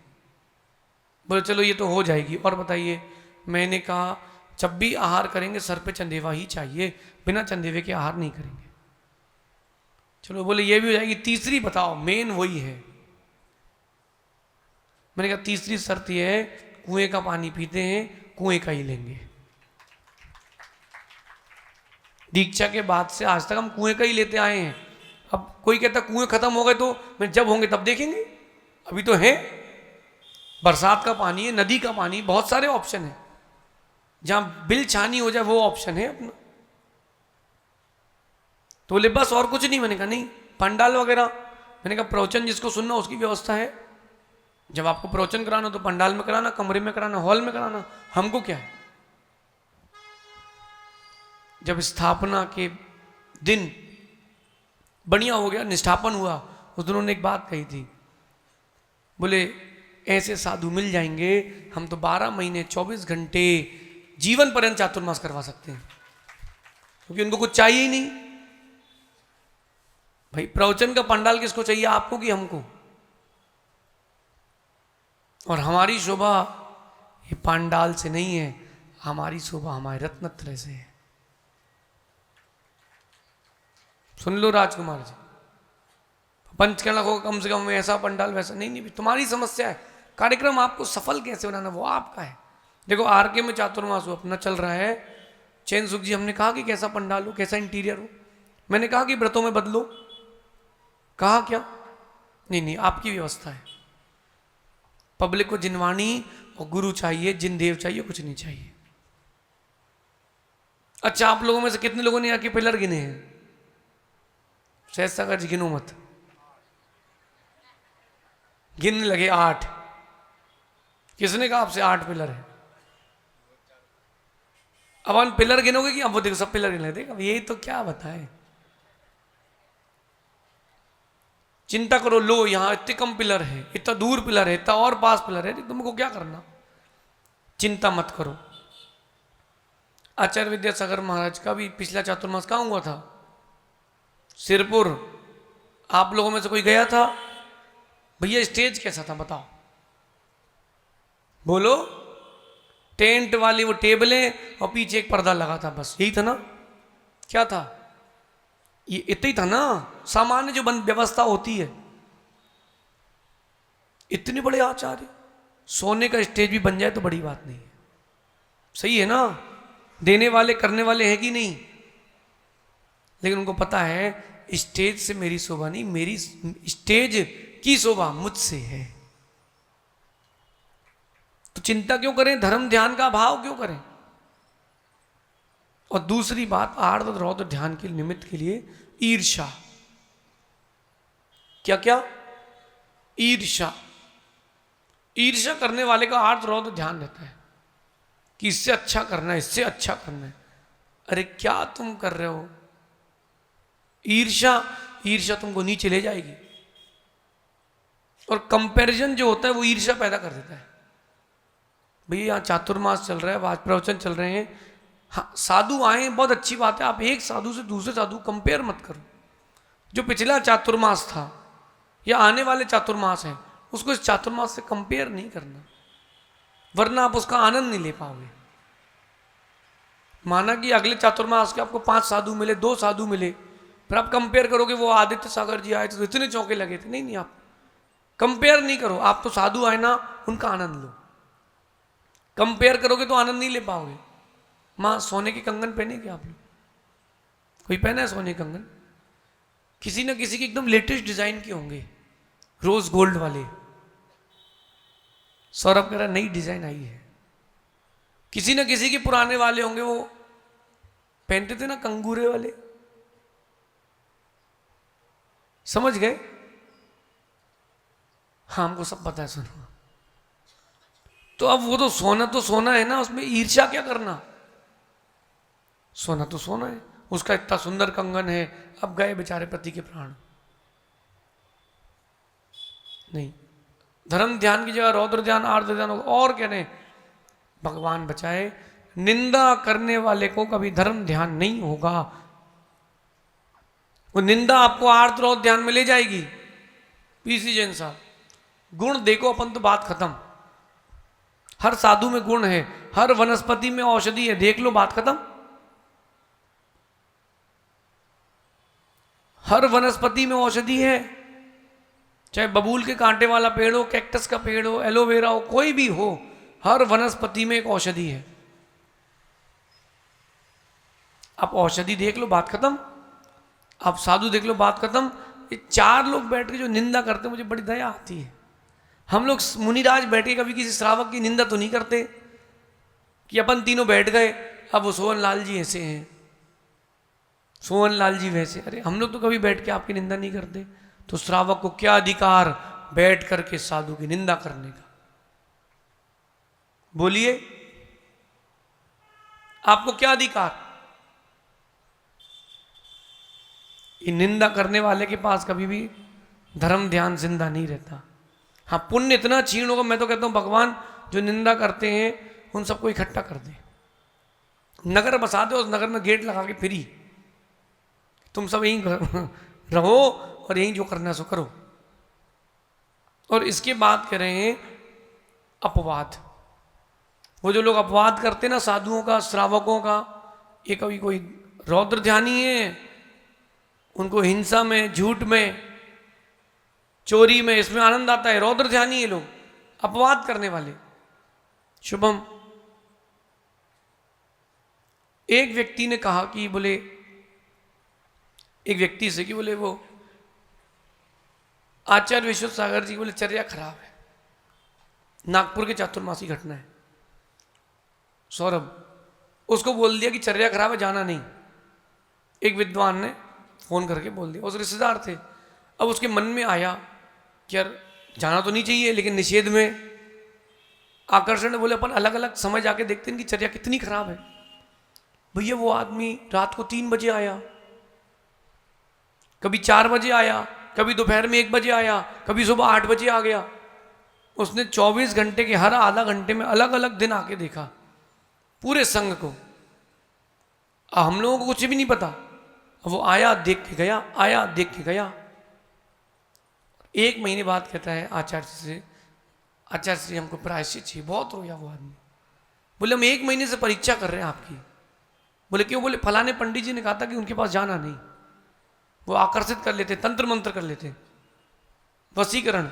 Speaker 1: बोले चलो ये तो हो जाएगी, और बताइए। मैंने कहा जब भी आहार करेंगे सर पे चंदेवा ही चाहिए, बिना चंदेवे के आहार नहीं करेंगे। चलो बोले ये भी हो जाएगी, तीसरी बताओ, मेन वही है। मैंने कहा तीसरी शर्त ये है कुएं का पानी पीते हैं कुएं का ही लेंगे। दीक्षा के बाद से आज तक हम कुएं का ही लेते आए हैं। अब कोई कहता कुएं खत्म हो गए तो मैं जब होंगे तब देखेंगे, अभी तो है। बरसात का पानी है, नदी का पानी, बहुत सारे ऑप्शन है। जहां बिल छानी हो जाए वो ऑप्शन है अपना। तो बोले बस और कुछ नहीं। मैंने कहा नहीं, पंडाल वगैरह। मैंने कहा प्रवचन जिसको सुनना उसकी व्यवस्था है, जब आपको प्रवचन कराना तो पंडाल में कराना, कमरे में कराना, हॉल में कराना, हमको क्या है। जब स्थापना के दिन बढ़िया हो गया, निष्ठापन हुआ, उस दिन उन्होंने एक बात कही थी, बोले ऐसे साधु मिल जाएंगे हम तो 12 महीने 24 घंटे जीवन पर्यंत चातुर्मास करवा सकते हैं, क्योंकि उनको कुछ चाहिए ही नहीं। भाई प्रवचन का पंडाल किसको चाहिए, आपको कि हमको। और हमारी शोभा ये पंडाल से नहीं है, हमारी शोभा हमारे रत्नत्रय से है। सुन लो राजकुमार जी, पंचकर्णक हो कम से कम ऐसा पंडाल वैसा नहीं, नहीं तुम्हारी समस्या है। कार्यक्रम आपको सफल कैसे बनाना वो आपका है। देखो आरके में चातुर्मास अपना चल रहा है, चैन सुख जी हमने कहा कि कैसा पंडाल हो, कैसा इंटीरियर हो। मैंने कहा कि व्रतों में बदलो, कहा क्या, नहीं नहीं आपकी व्यवस्था है। पब्लिक को जिनवाणी और गुरु चाहिए, जिन देव चाहिए, कुछ नहीं चाहिए। अच्छा आप लोगों में से कितने लोगों ने आके पिलर गिने हैं, सहज सागर जी गिनो मत, गिनने लगे 8। किसने कहा आपसे 8 पिलर है, अब हम पिलर गिनोगे कि अब वो देखो सब पिलर गिन लेते, अब यही तो क्या बताए। चिंता करो, लो यहां इतने कम पिलर है, इतना दूर पिलर है, इतना और पास पिलर है, तुमको क्या करना, चिंता मत करो। आचार्य विद्यासागर महाराज का भी पिछला चातुर्मास कहाँ हुआ था? सिरपुर। आप लोगों में से कोई गया था? भैया स्टेज कैसा था बताओ, बोलो। टेंट वाली वो टेबलें और पीछे एक पर्दा लगा था, बस यही था ना? क्या था? ये इतना ही था ना, सामान्य जो बंद व्यवस्था होती है। इतने बड़े आचार्य, सोने का स्टेज भी बन जाए तो बड़ी बात नहीं है, सही है ना? देने वाले करने वाले हैं कि नहीं? लेकिन उनको पता है स्टेज से मेरी शोभा नहीं, मेरी स्टेज की शोभा मुझसे है। तो चिंता क्यों करें, धर्म ध्यान का भाव क्यों करें? और दूसरी बात, आर्त रौद्र ध्यान के निमित्त के लिए ईर्ष्या। क्या क्या? ईर्ष्या। ईर्ष्या करने वाले का आर्त रौद्र ध्यान रहता है कि इससे अच्छा करना है, इससे अच्छा करना है। अरे क्या तुम कर रहे हो? ईर्ष्या, ईर्ष्या तुमको नीचे ले जाएगी। और कंपैरिजन जो होता है वो ईर्ष्या पैदा कर देता है। भैया यहाँ चातुर्मास चल रहा है, आज प्रवचन चल रहे हैं, हाँ साधु आए बहुत अच्छी बात है, आप एक साधु से दूसरे साधु कंपेयर मत करो। जो पिछला चातुर्मास था या आने वाले चातुर्मास हैं उसको इस चातुर्मास से कंपेयर नहीं करना, वरना आप उसका आनंद नहीं ले पाओगे। माना कि अगले चातुर्मास के आपको 5 साधु मिले, 2 साधु मिले, फिर आप कंपेयर करोगे वो आदित्य सागर जी आए थे तो इतने चौके लगे थे। नहीं नहीं, आप कंपेयर नहीं करो, आप तो साधु आए ना, उनका आनंद लो। कंपेयर करोगे तो आनंद नहीं ले पाओगे। माँ सोने के कंगन पहने क्या आप लोग? कोई पहना है सोने के कंगन? किसी न किसी के एकदम लेटेस्ट डिजाइन के होंगे, रोज गोल्ड वाले। सौरभ कह रहा नई डिजाइन आई है। किसी न किसी के पुराने वाले होंगे, वो पहनते थे ना कंगूरे वाले, समझ गए? हाँ हमको सब पता है, सुनो। तो अब वो तो सोना है ना, उसमें ईर्ष्या क्या करना? सोना तो सोना है, उसका इतना सुंदर कंगन है, अब गए बेचारे पति के प्राण। नहीं, धर्म ध्यान की जगह रौद्र ध्यान, आर्द्र ध्यान होगा। और कह रहे भगवान बचाए, निंदा करने वाले को कभी धर्म ध्यान नहीं होगा। वो निंदा आपको आर्द्र रौद्र ध्यान में ले जाएगी। पीसी जैन साहब, गुण देखो अपन तो बात खत्म। हर साधु में गुण है, हर वनस्पति में औषधि है, देख लो बात खत्म। हर वनस्पति में औषधि है, चाहे बबूल के कांटे वाला पेड़ हो, कैक्टस का पेड़ हो, एलोवेरा हो, कोई भी हो, हर वनस्पति में एक औषधि है। आप औषधि देख लो बात खत्म, आप साधु देख लो बात खत्म। ये 4 लोग बैठ के जो निंदा करते मुझे बड़ी दया आती है। हम लोग मुनिराज बैठे कभी किसी श्रावक की निंदा तो नहीं करते कि अपन तीनों बैठ गए, अब वो सोहन लाल जी ऐसे हैं, सोहन लाल जी वैसे। अरे हम लोग तो कभी बैठ के आपकी निंदा नहीं करते, तो श्रावक को क्या अधिकार बैठ करके साधु की निंदा करने का? बोलिए, आपको क्या अधिकार? ये निंदा करने वाले के पास कभी भी धर्म ध्यान जिंदा नहीं रहता। हाँ पुण्य इतना क्षीण होगा, मैं तो कहता हूं भगवान जो निंदा करते हैं उन सबको इकट्ठा कर दे, नगर बसा दे, उस नगर में गेट लगा के फ्री, तुम सब यहीं रहो और यहीं जो करना है सो करो। और इसके बाद कह रहे हैं अपवाद। वो जो लोग अपवाद करते ना साधुओं का, श्रावकों का, ये कभी कोई रौद्र ध्यानी है, उनको हिंसा में, झूठ में, चोरी में, इसमें आनंद आता है, रौद्र ध्यानी ये लोग, अपवाद करने वाले। शुभम, एक व्यक्ति ने कहा कि बोले, एक व्यक्ति से कि बोले वो आचार्य विश्व सागर जी बोले चर्या खराब है, नागपुर के चातुर्मासी घटना है। सौरभ, उसको बोल दिया कि चर्या खराब है, जाना नहीं। एक विद्वान ने फोन करके बोल दिया, उस रिश्तेदार थे। अब उसके मन में आया कि यार जाना तो नहीं चाहिए, लेकिन निषेध में आकर्षण ने बोले अपन अलग अलग समय जाके देखते हैं कि चर्या कितनी खराब है। भैया वो आदमी रात को 3 बजे आया, कभी 4 बजे आया, कभी दोपहर में 1 बजे आया, कभी सुबह 8 बजे आ गया। उसने 24 घंटे के हर आधा घंटे में अलग अलग दिन आके देखा पूरे संघ को। हम लोगों को कुछ भी नहीं पता। वो आया, देख के गया, आया, देख के गया। 1 महीने बाद कहता है आचार्य से, आचार्य श्री हमको प्रायश्चित चाहिए। बहुत रोया वो आदमी। बोले हम 1 महीने से परीक्षा कर रहे हैं आपकी। बोले क्यों? बोले फलाने पंडित जी ने कहा था कि उनके पास जाना नहीं, वो आकर्षित कर लेते, तंत्र मंत्र कर लेते, वशीकरण।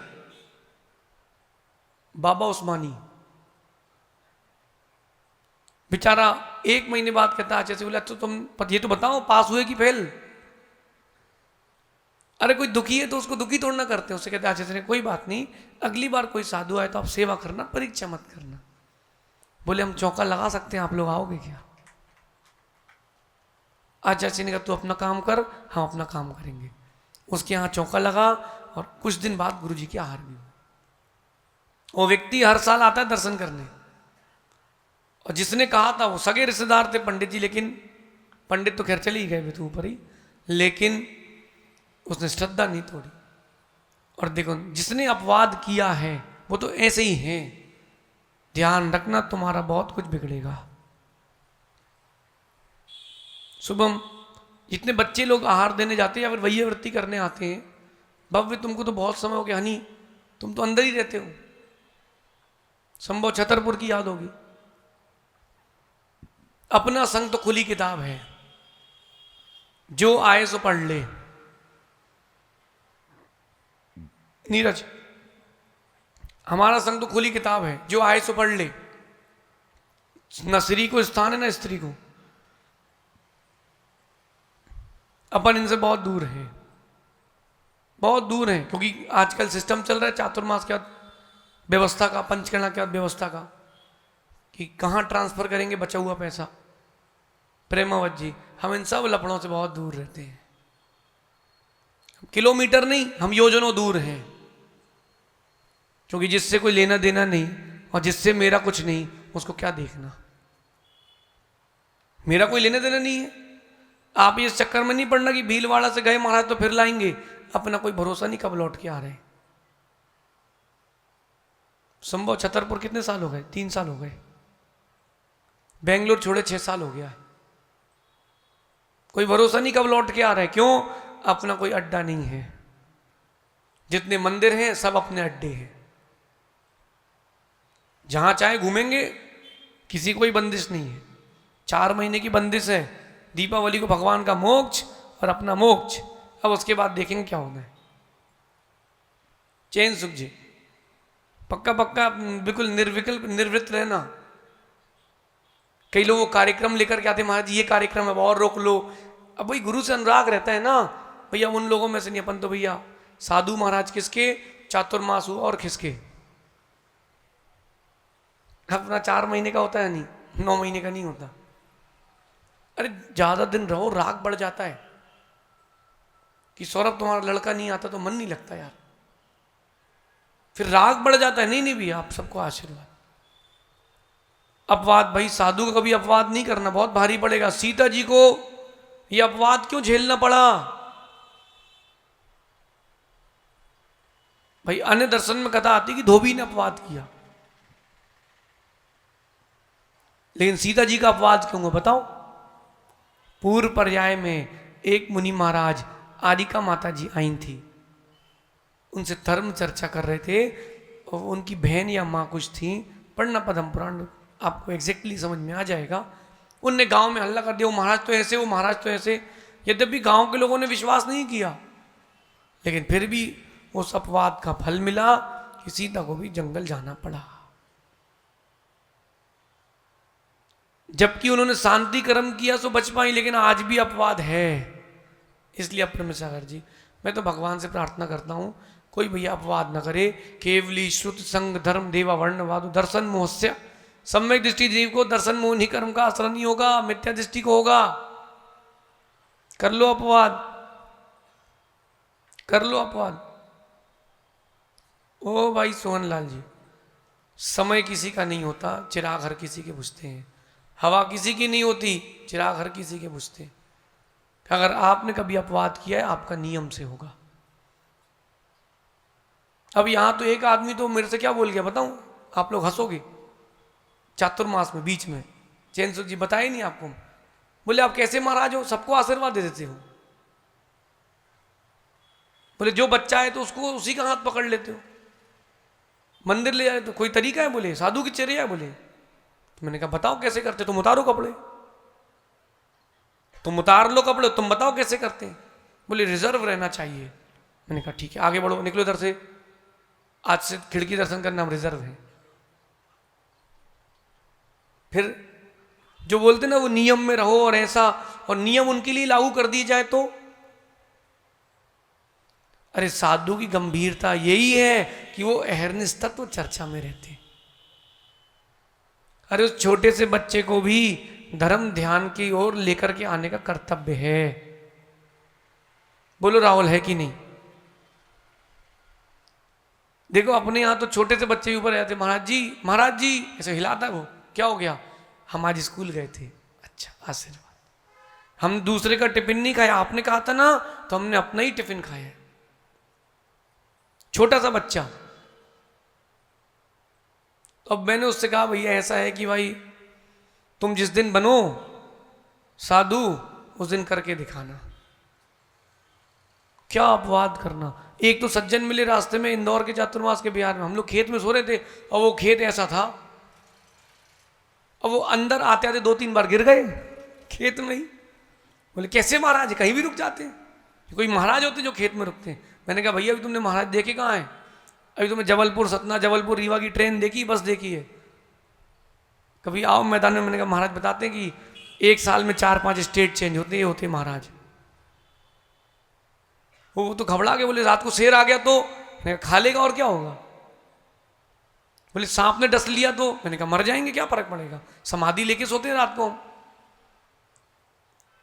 Speaker 1: बाबा उस्मानी बेचारा 1 महीने बाद कहता आचार्य से, बोला तो तुम ये तो बताओ पास हुए कि फेल? अरे कोई दुखी है तो उसको दुखी थोड़ा ना करते हैं। उससे कहते आचार्य ने कोई बात नहीं, अगली बार कोई साधु आए तो आप सेवा करना, परीक्षा मत करना। बोले हम चौका लगा सकते हैं, आप लोग आओगे क्या? आचार्य ने कहा तू अपना काम कर, हम अपना काम करेंगे। उसके यहाँ चौका लगा और कुछ दिन बाद गुरु जी की आहार भी हुई। वो व्यक्ति हर साल आता है दर्शन करने, और जिसने कहा था वो सगे रिश्तेदार थे पंडित जी, लेकिन पंडित तो खैर चले ही गए तो ऊपर ही, लेकिन उसने श्रद्धा नहीं तोड़ी। और देखो जिसने अपवाद किया है वो तो ऐसे ही है। ध्यान रखना तुम्हारा बहुत कुछ बिगड़ेगा। शुभम, जितने बच्चे लोग आहार देने जाते हैं या फिर वैयावृत्ति करने आते हैं, भव्य तुमको तो बहुत समय हो गया, हनी तुम तो अंदर ही रहते हो। संभव छतरपुर की याद होगी। अपना संग तो खुली किताब है, जो आए सो पढ़ ले। नीरज, हमारा संग तो खुली किताब है, जो आए सो पढ़ ले। न स्त्री को स्थान है न स्त्री को। अपन इनसे बहुत दूर है, बहुत दूर है, क्योंकि आजकल सिस्टम चल रहा है चातुर्मास के बाद व्यवस्था का, पंचकर्णा के बाद व्यवस्था का, कि कहाँ ट्रांसफर करेंगे बचा हुआ पैसा। प्रेमावत जी, हम इन सब लफड़ों से बहुत दूर रहते हैं। किलोमीटर नहीं, हम योजनों दूर हैं, क्योंकि जिससे कोई लेना देना नहीं और जिससे मेरा कुछ नहीं, उसको क्या देखना। मेरा कोई लेना देना नहीं है। आप इस चक्कर में नहीं पड़ना कि भीलवाड़ा से गए महाराज तो फिर लाएंगे, अपना कोई भरोसा नहीं कब लौट के आ रहे। संभव छतरपुर कितने साल हो गए? 3 साल हो गए। बेंगलोर छोड़े 6 साल हो गया है। कोई भरोसा नहीं कब लौट के आ रहे। क्यों? अपना कोई अड्डा नहीं है। जितने मंदिर हैं सब अपने अड्डे हैं, जहां चाहे घूमेंगे, किसी कोई बंदिश नहीं है। 4 महीने की बंदिश है, दीपावली को भगवान का मोक्ष और अपना मोक्ष। अब उसके बाद देखेंगे क्या होना है। चैन सुख जी, पक्का पक्का बिल्कुल निर्विकल्प निवृत्त रहना। कई लोग वो कार्यक्रम लेकर के आते, महाराज ये कार्यक्रम है और रोक लो। अब भाई गुरु से अनुराग रहता है ना भैया, उन लोगों में से नहीं। अपन तो भैया साधु महाराज किसके, चातुर्मास और खिसके। अपना 4 महीने का होता है, नहीं 9 महीने का नहीं होता। अरे ज्यादा दिन रहो, राग बढ़ जाता है कि सौरभ तुम्हारा लड़का नहीं आता तो मन नहीं लगता यार, फिर राग बढ़ जाता है। नहीं नहीं भैया, आप सबको आशीर्वाद। अपवाद, भाई साधु का कभी अपवाद नहीं करना, बहुत भारी पड़ेगा। सीता जी को ये अपवाद क्यों झेलना पड़ा? भाई अन्य दर्शन में कथा आती कि धोबी ने अपवाद किया, लेकिन सीता जी का अपवाद क्यों हुआ बताओ? पूर्व पर्याय में एक मुनि महाराज आदिका माता जी आई थी, उनसे धर्म चर्चा कर रहे थे, और उनकी बहन या माँ कुछ थी, पढ़ना पद्म पुराण आपको एग्जैक्टली समझ में आ जाएगा। उनने गांव में हल्ला कर दिया, वो महाराज तो ऐसे, वो महाराज तो ऐसे। यद्यपि गांव के लोगों ने विश्वास नहीं किया, लेकिन फिर भी उस अपवाद का फल मिला कि सीता को भी जंगल जाना पड़ा। जबकि उन्होंने शांति कर्म किया सो बच पाई, लेकिन आज भी अपवाद है। इसलिए अप्रमेय सागर जी, मैं तो भगवान से प्रार्थना करता हूं कोई भैया अपवाद न करे। केवली श्रुत संग धर्म देवा वर्ण वादु दर्शन मोहस्य सम्यक दृष्टि जीव को दर्शन मोह नहीं कर्म का आश्रय नहीं होगा, मिथ्या दृष्टि को होगा। कर लो अपवाद, कर लो अपवाद। ओ भाई सोहनलाल जी, समय किसी का नहीं होता, चिराग हर किसी के बुझते हैं। हवा किसी की नहीं होती, चिराग हर किसी के बुझते। अगर आपने कभी अपवाद किया है, आपका नियम से होगा। अब यहां तो एक आदमी तो मेरे से क्या बोल गया बताऊं, आप लोग हंसोगे, चातुर्मास में बीच में चैन सुख जी बताए नहीं आपको, बोले आप कैसे महाराज हो, सबको आशीर्वाद दे देते हो। बोले जो बच्चा है तो उसको उसी का हाथ पकड़ लेते हो, मंदिर ले जाए तो कोई तरीका है, बोले साधु की चर्या है। बोले तो मैंने कहा बताओ कैसे करते, तुम उतारो कपड़े, तुम उतार लो कपड़े, तुम बताओ कैसे करते हैं। बोले रिजर्व रहना चाहिए। मैंने कहा ठीक है, आगे बढ़ो, निकलो इधर से, आज से खिड़की दर्शन करना हम रिजर्व है। फिर जो बोलते ना वो नियम में रहो और ऐसा, और नियम उनके लिए लागू कर दिए जाए तो, अरे साधु की गंभीरता यही है कि वो अहरनिश तत्व चर्चा में रहते। अरे उस छोटे से बच्चे को भी धर्म ध्यान की ओर लेकर के आने का कर्तव्य है। बोलो राहुल है कि नहीं? देखो अपने यहां तो छोटे से बच्चे ऊपर आते, महाराज जी ऐसे हिलाता है वो, क्या हो गया, हम आज स्कूल गए थे, अच्छा आशीर्वाद। हम दूसरे का टिफिन नहीं खाया, आपने कहा था ना, तो हमने अपना ही टिफिन खाया। छोटा सा बच्चा। तो अब मैंने उससे कहा भैया ऐसा है कि भाई तुम जिस दिन बनो साधु उस दिन करके दिखाना, क्या अपवाद करना। एक तो सज्जन मिले रास्ते में इंदौर के चातुर्मास के बिहार में, हम लोग खेत में सो रहे थे और वो खेत ऐसा था, और वो अंदर आते आते 2-3 बार गिर गए खेत में ही। बोले कैसे महाराज, कहीं भी रुक जाते हैं, कोई महाराज होते जो खेत में रुकते हैं। मैंने कहा भैया अभी तुमने महाराज देखे कहाँ हैं, अभी तुमने जबलपुर सतना जबलपुर रीवा की ट्रेन देखी, बस देखी है, कभी आओ मैदान में। मैंने कहा महाराज बताते हैं कि 1 साल में 4-5 स्टेट चेंज होते, ये होते महाराज। वो तो घबरा के बोले रात को शेर आ गया तो, मैंने कहा खा लेगा और क्या होगा। बोले सांप ने डस लिया तो, मैंने कहा मर जाएंगे, क्या फर्क पड़ेगा, समाधि लेके सोते हैं रात को हम।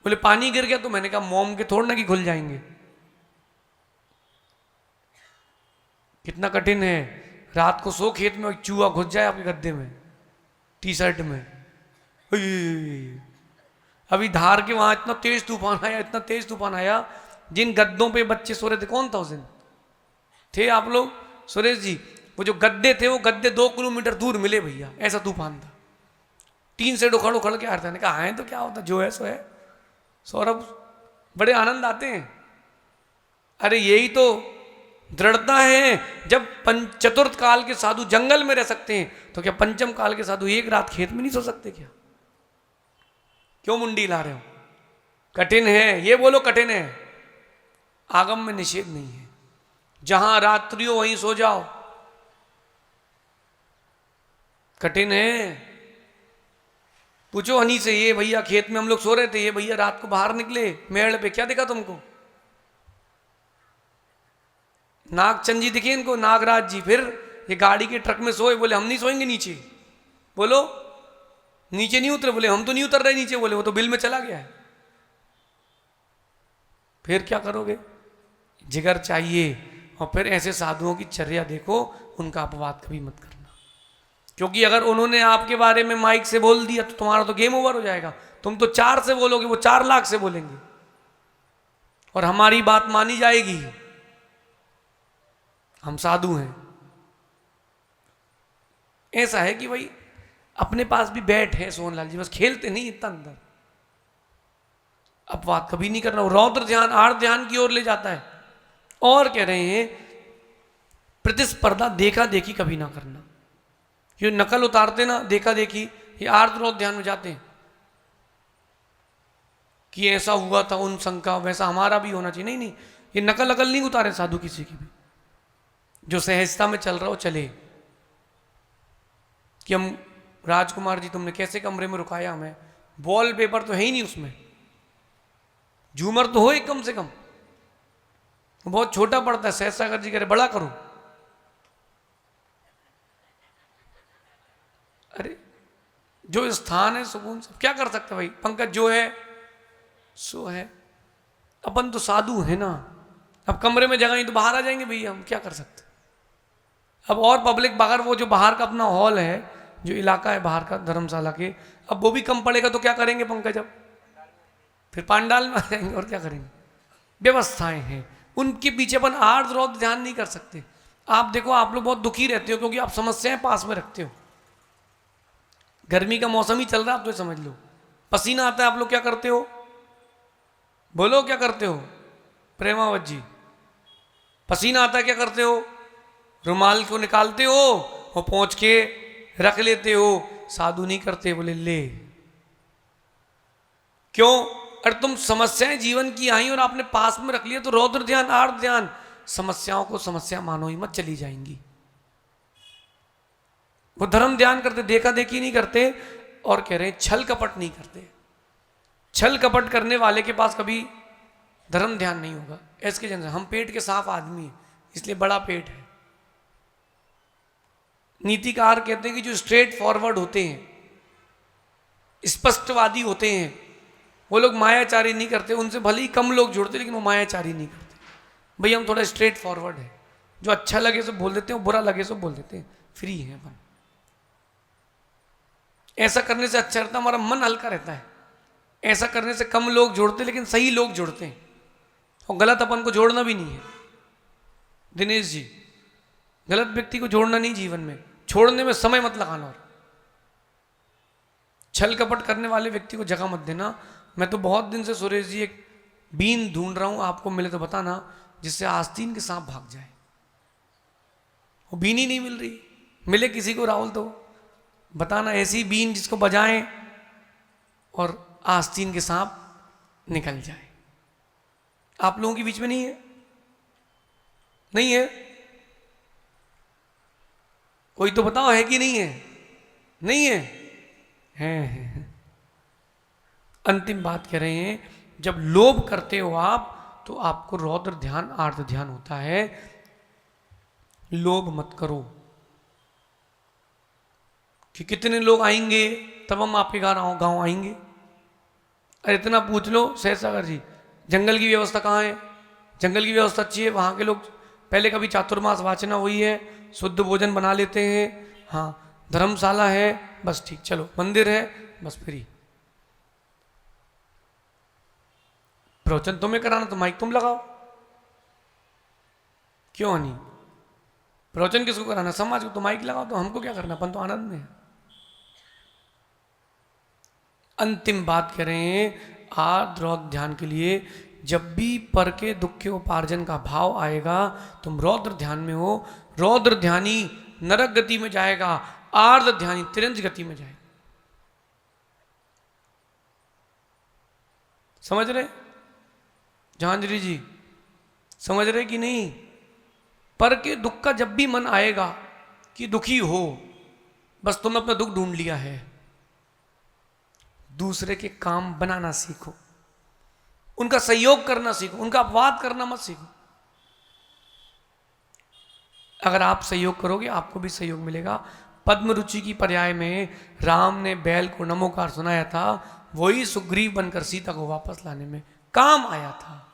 Speaker 1: बोले पानी गिर गया तो, मैंने कहा मोम के थोड़ा ना कि घुल जाएंगे। कितना कठिन है, रात को सो खेत में चूहा घुस जाए आपके गद्दे में, टी शर्ट में। अभी धार के वहां इतना तेज तूफान आया, इतना तेज तूफान आया, जिन गद्दों पे बच्चे सो रहे थे, कौन था उस दिन, थे आप लोग सुरेश जी, वो जो गद्दे थे वो गद्दे 2 किलोमीटर दूर मिले भैया, ऐसा तूफान था। 3 से उखड़ उखड़ के आ रहा था। कहा है तो क्या होता, जो है सो है। सौरभ बड़े आनंद आते हैं। अरे यही तो दृढ़ता है, जब चतुर्थ काल के साधु जंगल में रह सकते हैं, तो क्या पंचम काल के साधु एक रात खेत में नहीं सो सकते क्या? क्यों मुंडी ला रहे हो? कठिन है, ये बोलो कठिन है। आगम में निषेध नहीं है, जहां रात्रि हो वहीं सो जाओ। कठिन है। पूछो हनी से, ये भैया खेत में हम लोग सो रहे थे, ये भैया रात को बाहर निकले मेड़ पे, क्या दिखा तुमको? नागचंद जी दिखे इनको, नागराज जी। फिर ये गाड़ी के ट्रक में सोए, बोले हम नहीं सोएंगे नीचे। बोलो नीचे नहीं उतरे, बोले हम तो नहीं उतर रहे नीचे, बोले वो तो बिल में चला गया है। फिर क्या करोगे? जिगर चाहिए। और फिर ऐसे साधुओं की चर्या देखो, उनका अपवाद कभी मत करना, क्योंकि अगर उन्होंने आपके बारे में माइक से बोल दिया तो तुम्हारा तो गेम ओवर हो जाएगा। तुम तो 4 से बोलोगे, वो 4 लाख से बोलेंगे, और हमारी बात मानी जाएगी। हम साधु हैं। ऐसा है कि भाई अपने पास भी बैट है सोहनलाल जी, बस खेलते नहीं इतना अंदर। अपवाद कभी नहीं करना। रौद्र ध्यान आर्त ध्यान की ओर ले जाता है। और कह रहे हैं प्रतिस्पर्धा देखा देखी कभी ना करना। ये नकल उतारते ना देखा देखी, ये आर्त रौद्र ध्यान में जाते हैं कि ऐसा हुआ था उन संघ का, वैसा हमारा भी होना चाहिए। नहीं नहीं, ये नकल अकल नहीं उतारे साधु किसी की भी। जो सहजता में चल रहा हो चले। कि हम राजकुमार जी तुमने कैसे कमरे में रुकाया हमें, वॉल पेपर तो है ही नहीं उसमें, झूमर तो हो एक कम से कम, बहुत छोटा पड़ता है। सहज सागर जी कह रहे बड़ा करो। अरे जो स्थान है सुकून से क्या कर सकते भाई। पंकज जो है सो है, अपन तो साधु है ना। अब कमरे में जगह ही तो बाहर आ जाएंगे भैया, हम क्या कर सकते। अब और पब्लिक बाहर, वो जो बाहर का अपना हॉल है जो इलाका है बाहर का धर्मशाला के, अब वो भी कम पड़ेगा तो क्या करेंगे पंकज? अब फिर पांडाल में आ जाएंगे और क्या करेंगे? व्यवस्थाएं हैं, उनके पीछे अपन आर्द्र रौद्र ध्यान नहीं कर सकते। आप देखो, आप लोग बहुत दुखी रहते हो क्योंकि आप समस्याएं पास में रखते हो। गर्मी का मौसम ही चल रहा है, आप तो समझ लो, पसीना आता है, आप लोग क्या करते हो? बोलो क्या करते हो प्रेमावत जी? पसीना आता है, क्या करते हो? रुमाल को निकालते हो और पहुंच के रख लेते हो। साधु नहीं करते, बोले ले। क्यों? अरे तुम समस्याएं जीवन की आई और आपने पास में रख लिया, तो रौद्र ध्यान आर्द्र ध्यान, समस्याओं को समस्या मानो ही मत, चली जाएंगी। वो धर्म ध्यान करते, देखा देखी नहीं करते, और कह रहे हैं छल कपट नहीं करते। छल कपट करने वाले के पास कभी धर्म ध्यान नहीं होगा। ऐसे जन हम पेट के साफ आदमी हैं, इसलिए बड़ा पेट है। नीतिकार कहते हैं कि जो स्ट्रेट फॉरवर्ड होते हैं, स्पष्टवादी होते हैं, वो लोग मायाचारी नहीं करते। उनसे भले ही कम लोग जुड़ते, लेकिन वो मायाचारी नहीं करते। भैया हम थोड़ा स्ट्रेट फॉरवर्ड है, जो अच्छा लगे सो बोल देते हैं, बुरा लगे सो बोल देते हैं, फ्री है अपन। ऐसा करने से अच्छा रहता है, हमारा मन हल्का रहता है। ऐसा करने से कम लोग जुड़ते, लेकिन सही लोग जुड़ते हैं, और गलत अपन को जोड़ना भी नहीं है। दिनेश जी, गलत व्यक्ति को जोड़ना नहीं जीवन में, छोड़ने में समय मत लगाना। और छल कपट करने वाले व्यक्ति को जगह मत देना। मैं तो बहुत दिन से सुरेश जी एक बीन ढूंढ रहा हूं, आपको मिले तो बताना, जिससे आस्तीन के सांप भाग जाए। वो बीन ही नहीं मिल रही, मिले किसी को राहुल तो बताना, ऐसी बीन जिसको बजाएं और आस्तीन के सांप निकल जाए। आप लोगों के बीच में नहीं है? नहीं है? कोई तो बताओ, है कि नहीं है? नहीं है? है। अंतिम बात कह रहे हैं, जब लोभ करते हो आप, तो आपको रौद्र ध्यान आर्द्र ध्यान होता है। लोभ मत करो कि कितने लोग आएंगे तब हम आपके गांव आएंगे। अरे इतना पूछ लो सहसागर जी, जंगल की व्यवस्था कहाँ है? जंगल की व्यवस्था अच्छी है, वहाँ के लोग पहले कभी चातुर्मास वाचना हुई है, शुद्ध भोजन बना लेते हैं, हाँ धर्मशाला है, बस ठीक, चलो मंदिर है, बस फ्री। प्रवचन तुम्हें कराना तो माइक तुम लगाओ, क्यों नहीं? प्रवचन किसको कराना? समाज को। तो माइक लगाओ, तो हमको क्या करना, अपन तो आनंद में है। अंतिम बात कह रहे हैं, आर्द्र रौद्र ध्यान के लिए, जब भी पर के दुख के उपार्जन का भाव आएगा, तुम रौद्र ध्यान में हो। रौद्र ध्यानी नरक गति में जाएगा, आर्द्र ध्यानी तिरंज गति में जाएगा। समझ रहे जहांजरी जी? समझ रहे कि नहीं? पर के दुख का जब भी मन आएगा कि दुखी हो, बस तुमने अपना दुख ढूंढ लिया है। दूसरे के काम बनाना सीखो, उनका सहयोग करना सीखो, उनका अपवाद करना मत सीखो। अगर आप सहयोग करोगे, आपको भी सहयोग मिलेगा। पद्म रुचि की पर्याय में राम ने बैल को नमोकार सुनाया था, वही सुग्रीव बनकर सीता को वापस लाने में काम आया था।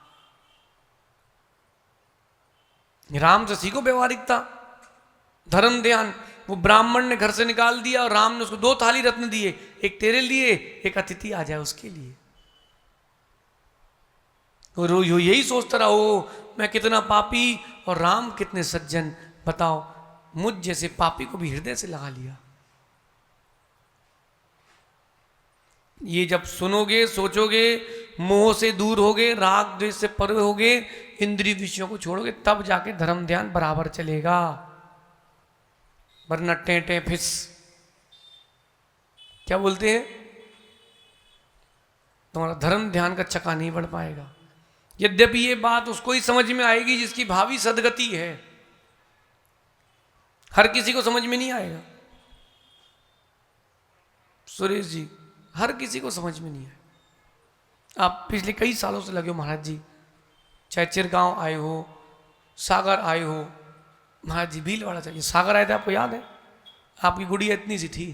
Speaker 1: राम से सीखो व्यवहारिकता, धर्म ध्यान। वो ब्राह्मण ने घर से निकाल दिया और राम ने उसको 2 थाली रत्न दिए, एक तेरे लिए, एक अतिथि आ जाए उसके लिए। और यही सोचता रहो मैं कितना पापी और राम कितने सज्जन। बताओ, मुझ जैसे पापी को भी हृदय से लगा लिया। ये जब सुनोगे, सोचोगे, मोह से दूर होगे, राग द्वेष से परे होगे, इंद्रिय विषयों को छोड़ोगे, तब जाके धर्म ध्यान बराबर चलेगा। वरना टें फिस, क्या बोलते हैं, तुम्हारा धर्म ध्यान का चक्का नहीं बढ़ पाएगा। यद्यपि ये बात उसको ही समझ में आएगी जिसकी भावी सदगति है, हर किसी को समझ में नहीं आएगा। सुरेश जी, हर किसी को समझ में नहीं आएगा। आप पिछले कई सालों से लगे हो महाराज जी, चाहे चिरगांव आए हो, सागर आए हो, महाराज जी भीलवाड़ा चाहिए, सागर आए थे, आपको याद है? आपकी गुड़िया इतनी सी थी।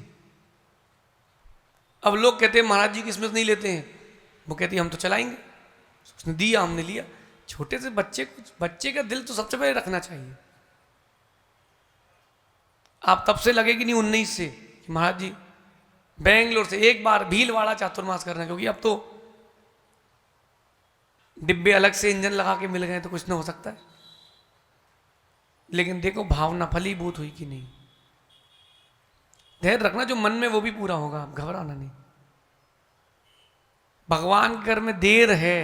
Speaker 1: अब लोग कहते हैं महाराज जी किसमें नहीं लेते हैं, वो कहती हम तो चलाएंगे। उसने दिया, हमने लिया। छोटे से बच्चे का दिल तो सबसे पहले रखना चाहिए। आप तब से लगे कि नहीं 19 से कि कि महाराज जी बेंगलोर से एक बार भीलवाड़ा चातुर्मास करना, क्योंकि अब तो डिब्बे अलग से इंजन लगा के मिल गए तो कुछ ना हो सकता है। लेकिन देखो भावना फलीभूत हुई कि नहीं। धैर्य रखना, जो मन में वो भी पूरा होगा, आप घबराना नहीं। भगवान के घर में देर है,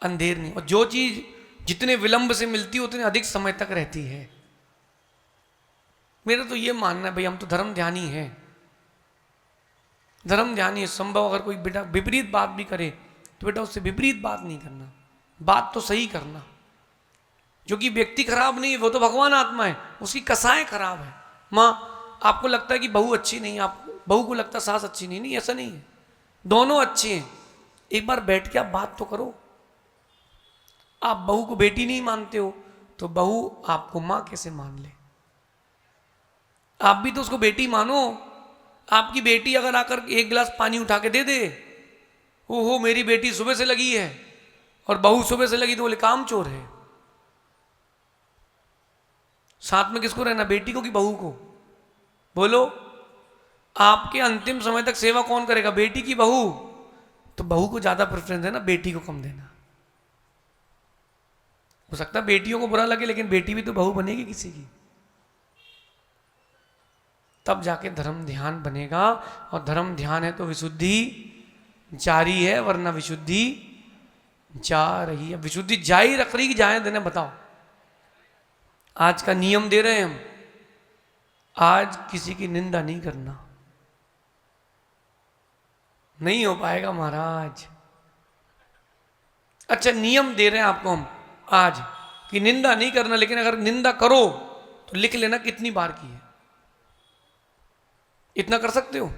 Speaker 1: अंधेर नहीं। और जो चीज जितने विलंब से मिलती है उतने अधिक समय तक रहती है। मेरा तो ये मानना है भाई, हम तो धर्म ध्यानी है, धर्म ध्यानी है। संभव अगर कोई बेटा विपरीत बात भी करे तो बेटा उससे विपरीत बात नहीं करना, बात तो सही करना। जो कि व्यक्ति खराब नहीं है, वो तो भगवान आत्मा है, उसकी कसाएं खराब है। माँ आपको लगता है कि बहू अच्छी नहीं, आप बहू को लगता है सास अच्छी नहीं, नहीं ऐसा नहीं है, दोनों अच्छे हैं। एक बार बैठ के आप बात तो करो। आप बहू को बेटी नहीं मानते हो तो बहू आपको माँ कैसे मान ले? आप भी तो उसको बेटी मानो। आपकी बेटी अगर आकर एक गिलास पानी उठा के दे दे, ओहो मेरी बेटी सुबह से लगी है, और बहू सुबह से लगी तो बोले काम चोर है। साथ में किसको रहना, बेटी को कि बहू को? बोलो, आपके अंतिम समय तक सेवा कौन करेगा, बेटी की बहू? तो बहू को ज्यादा प्रेफरेंस देना, बेटी को कम देना। हो सकता है बेटियों को बुरा लगे, लेकिन बेटी भी तो बहू बनेगी किसी की, तब जाके धर्म ध्यान बनेगा। और धर्म ध्यान है तो विशुद्धि जारी है, वरना विशुद्धि जा रही है। विशुद्धि जारी रख रही कि जाए देने? बताओ। आज का नियम दे रहे हैं हम, आज किसी की निंदा नहीं करना। नहीं हो पाएगा महाराज। अच्छा नियम दे रहे हैं आपको हम आज कि निंदा नहीं करना, लेकिन अगर निंदा करो तो लिख लेना कितनी बार की है। इतना कर सकते हो?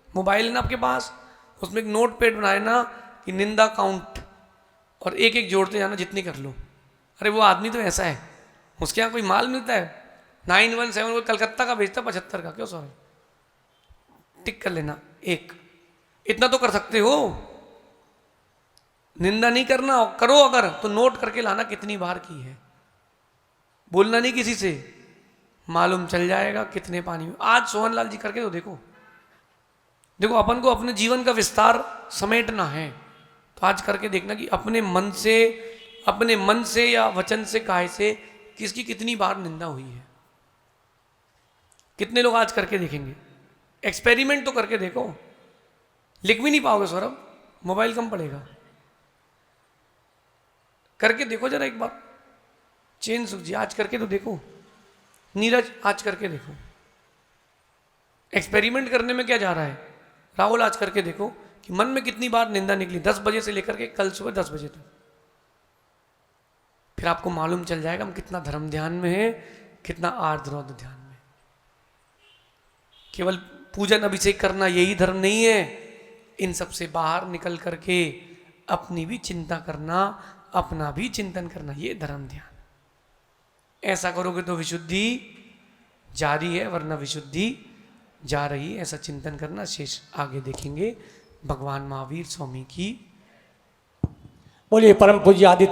Speaker 1: मोबाइल है ना आपके पास, उसमें एक नोट पैड बनाए ना कि निंदा काउंट, और एक एक जोड़ते जाना जितनी कर लो। अरे वो आदमी तो ऐसा है, उसके यहाँ कोई माल मिलता है 917 वो कलकत्ता का भेजता 75 का, क्यों सॉरी, टिक कर लेना एक। इतना तो कर सकते हो। निंदा नहीं करना, करो अगर तो नोट करके लाना कितनी बार की है। बोलना नहीं किसी से, मालूम चल जाएगा कितने पानी में। आज सोहनलाल जी करके तो देखो। देखो अपन को अपने जीवन का विस्तार समेटना है, तो आज करके देखना कि अपने मन से या वचन से, काय से किसकी कितनी बार निंदा हुई है। कितने लोग आज करके देखेंगे? एक्सपेरिमेंट तो करके देखो। लिख भी नहीं पाओगे सौरभ, मोबाइल कम पड़ेगा। करके देखो जरा एक बार। चेन सुख जी आज करके तो देखो। नीरज आज करके देखो। एक्सपेरिमेंट करने में क्या जा रहा है? राहुल आज करके देखो कि मन में कितनी बार निंदा निकली 10 बजे से लेकर के कल सुबह 10 बजे तक। फिर आपको मालूम चल जाएगा हम कितना धर्म ध्यान में है, कितना आर्द्रौद ध्यान में। केवल पूजन अभिषेक करना यही धर्म नहीं है। इन सब से बाहर निकल करके अपनी भी चिंता करना, अपना भी चिंतन करना, ये धर्म ध्यान। ऐसा करोगे तो विशुद्धि जारी है, वरना विशुद्धि जा रही है। ऐसा चिंतन करना। शेष आगे देखेंगे। भगवान महावीर स्वामी की
Speaker 2: बोलिए। परम पूज्य आदित्य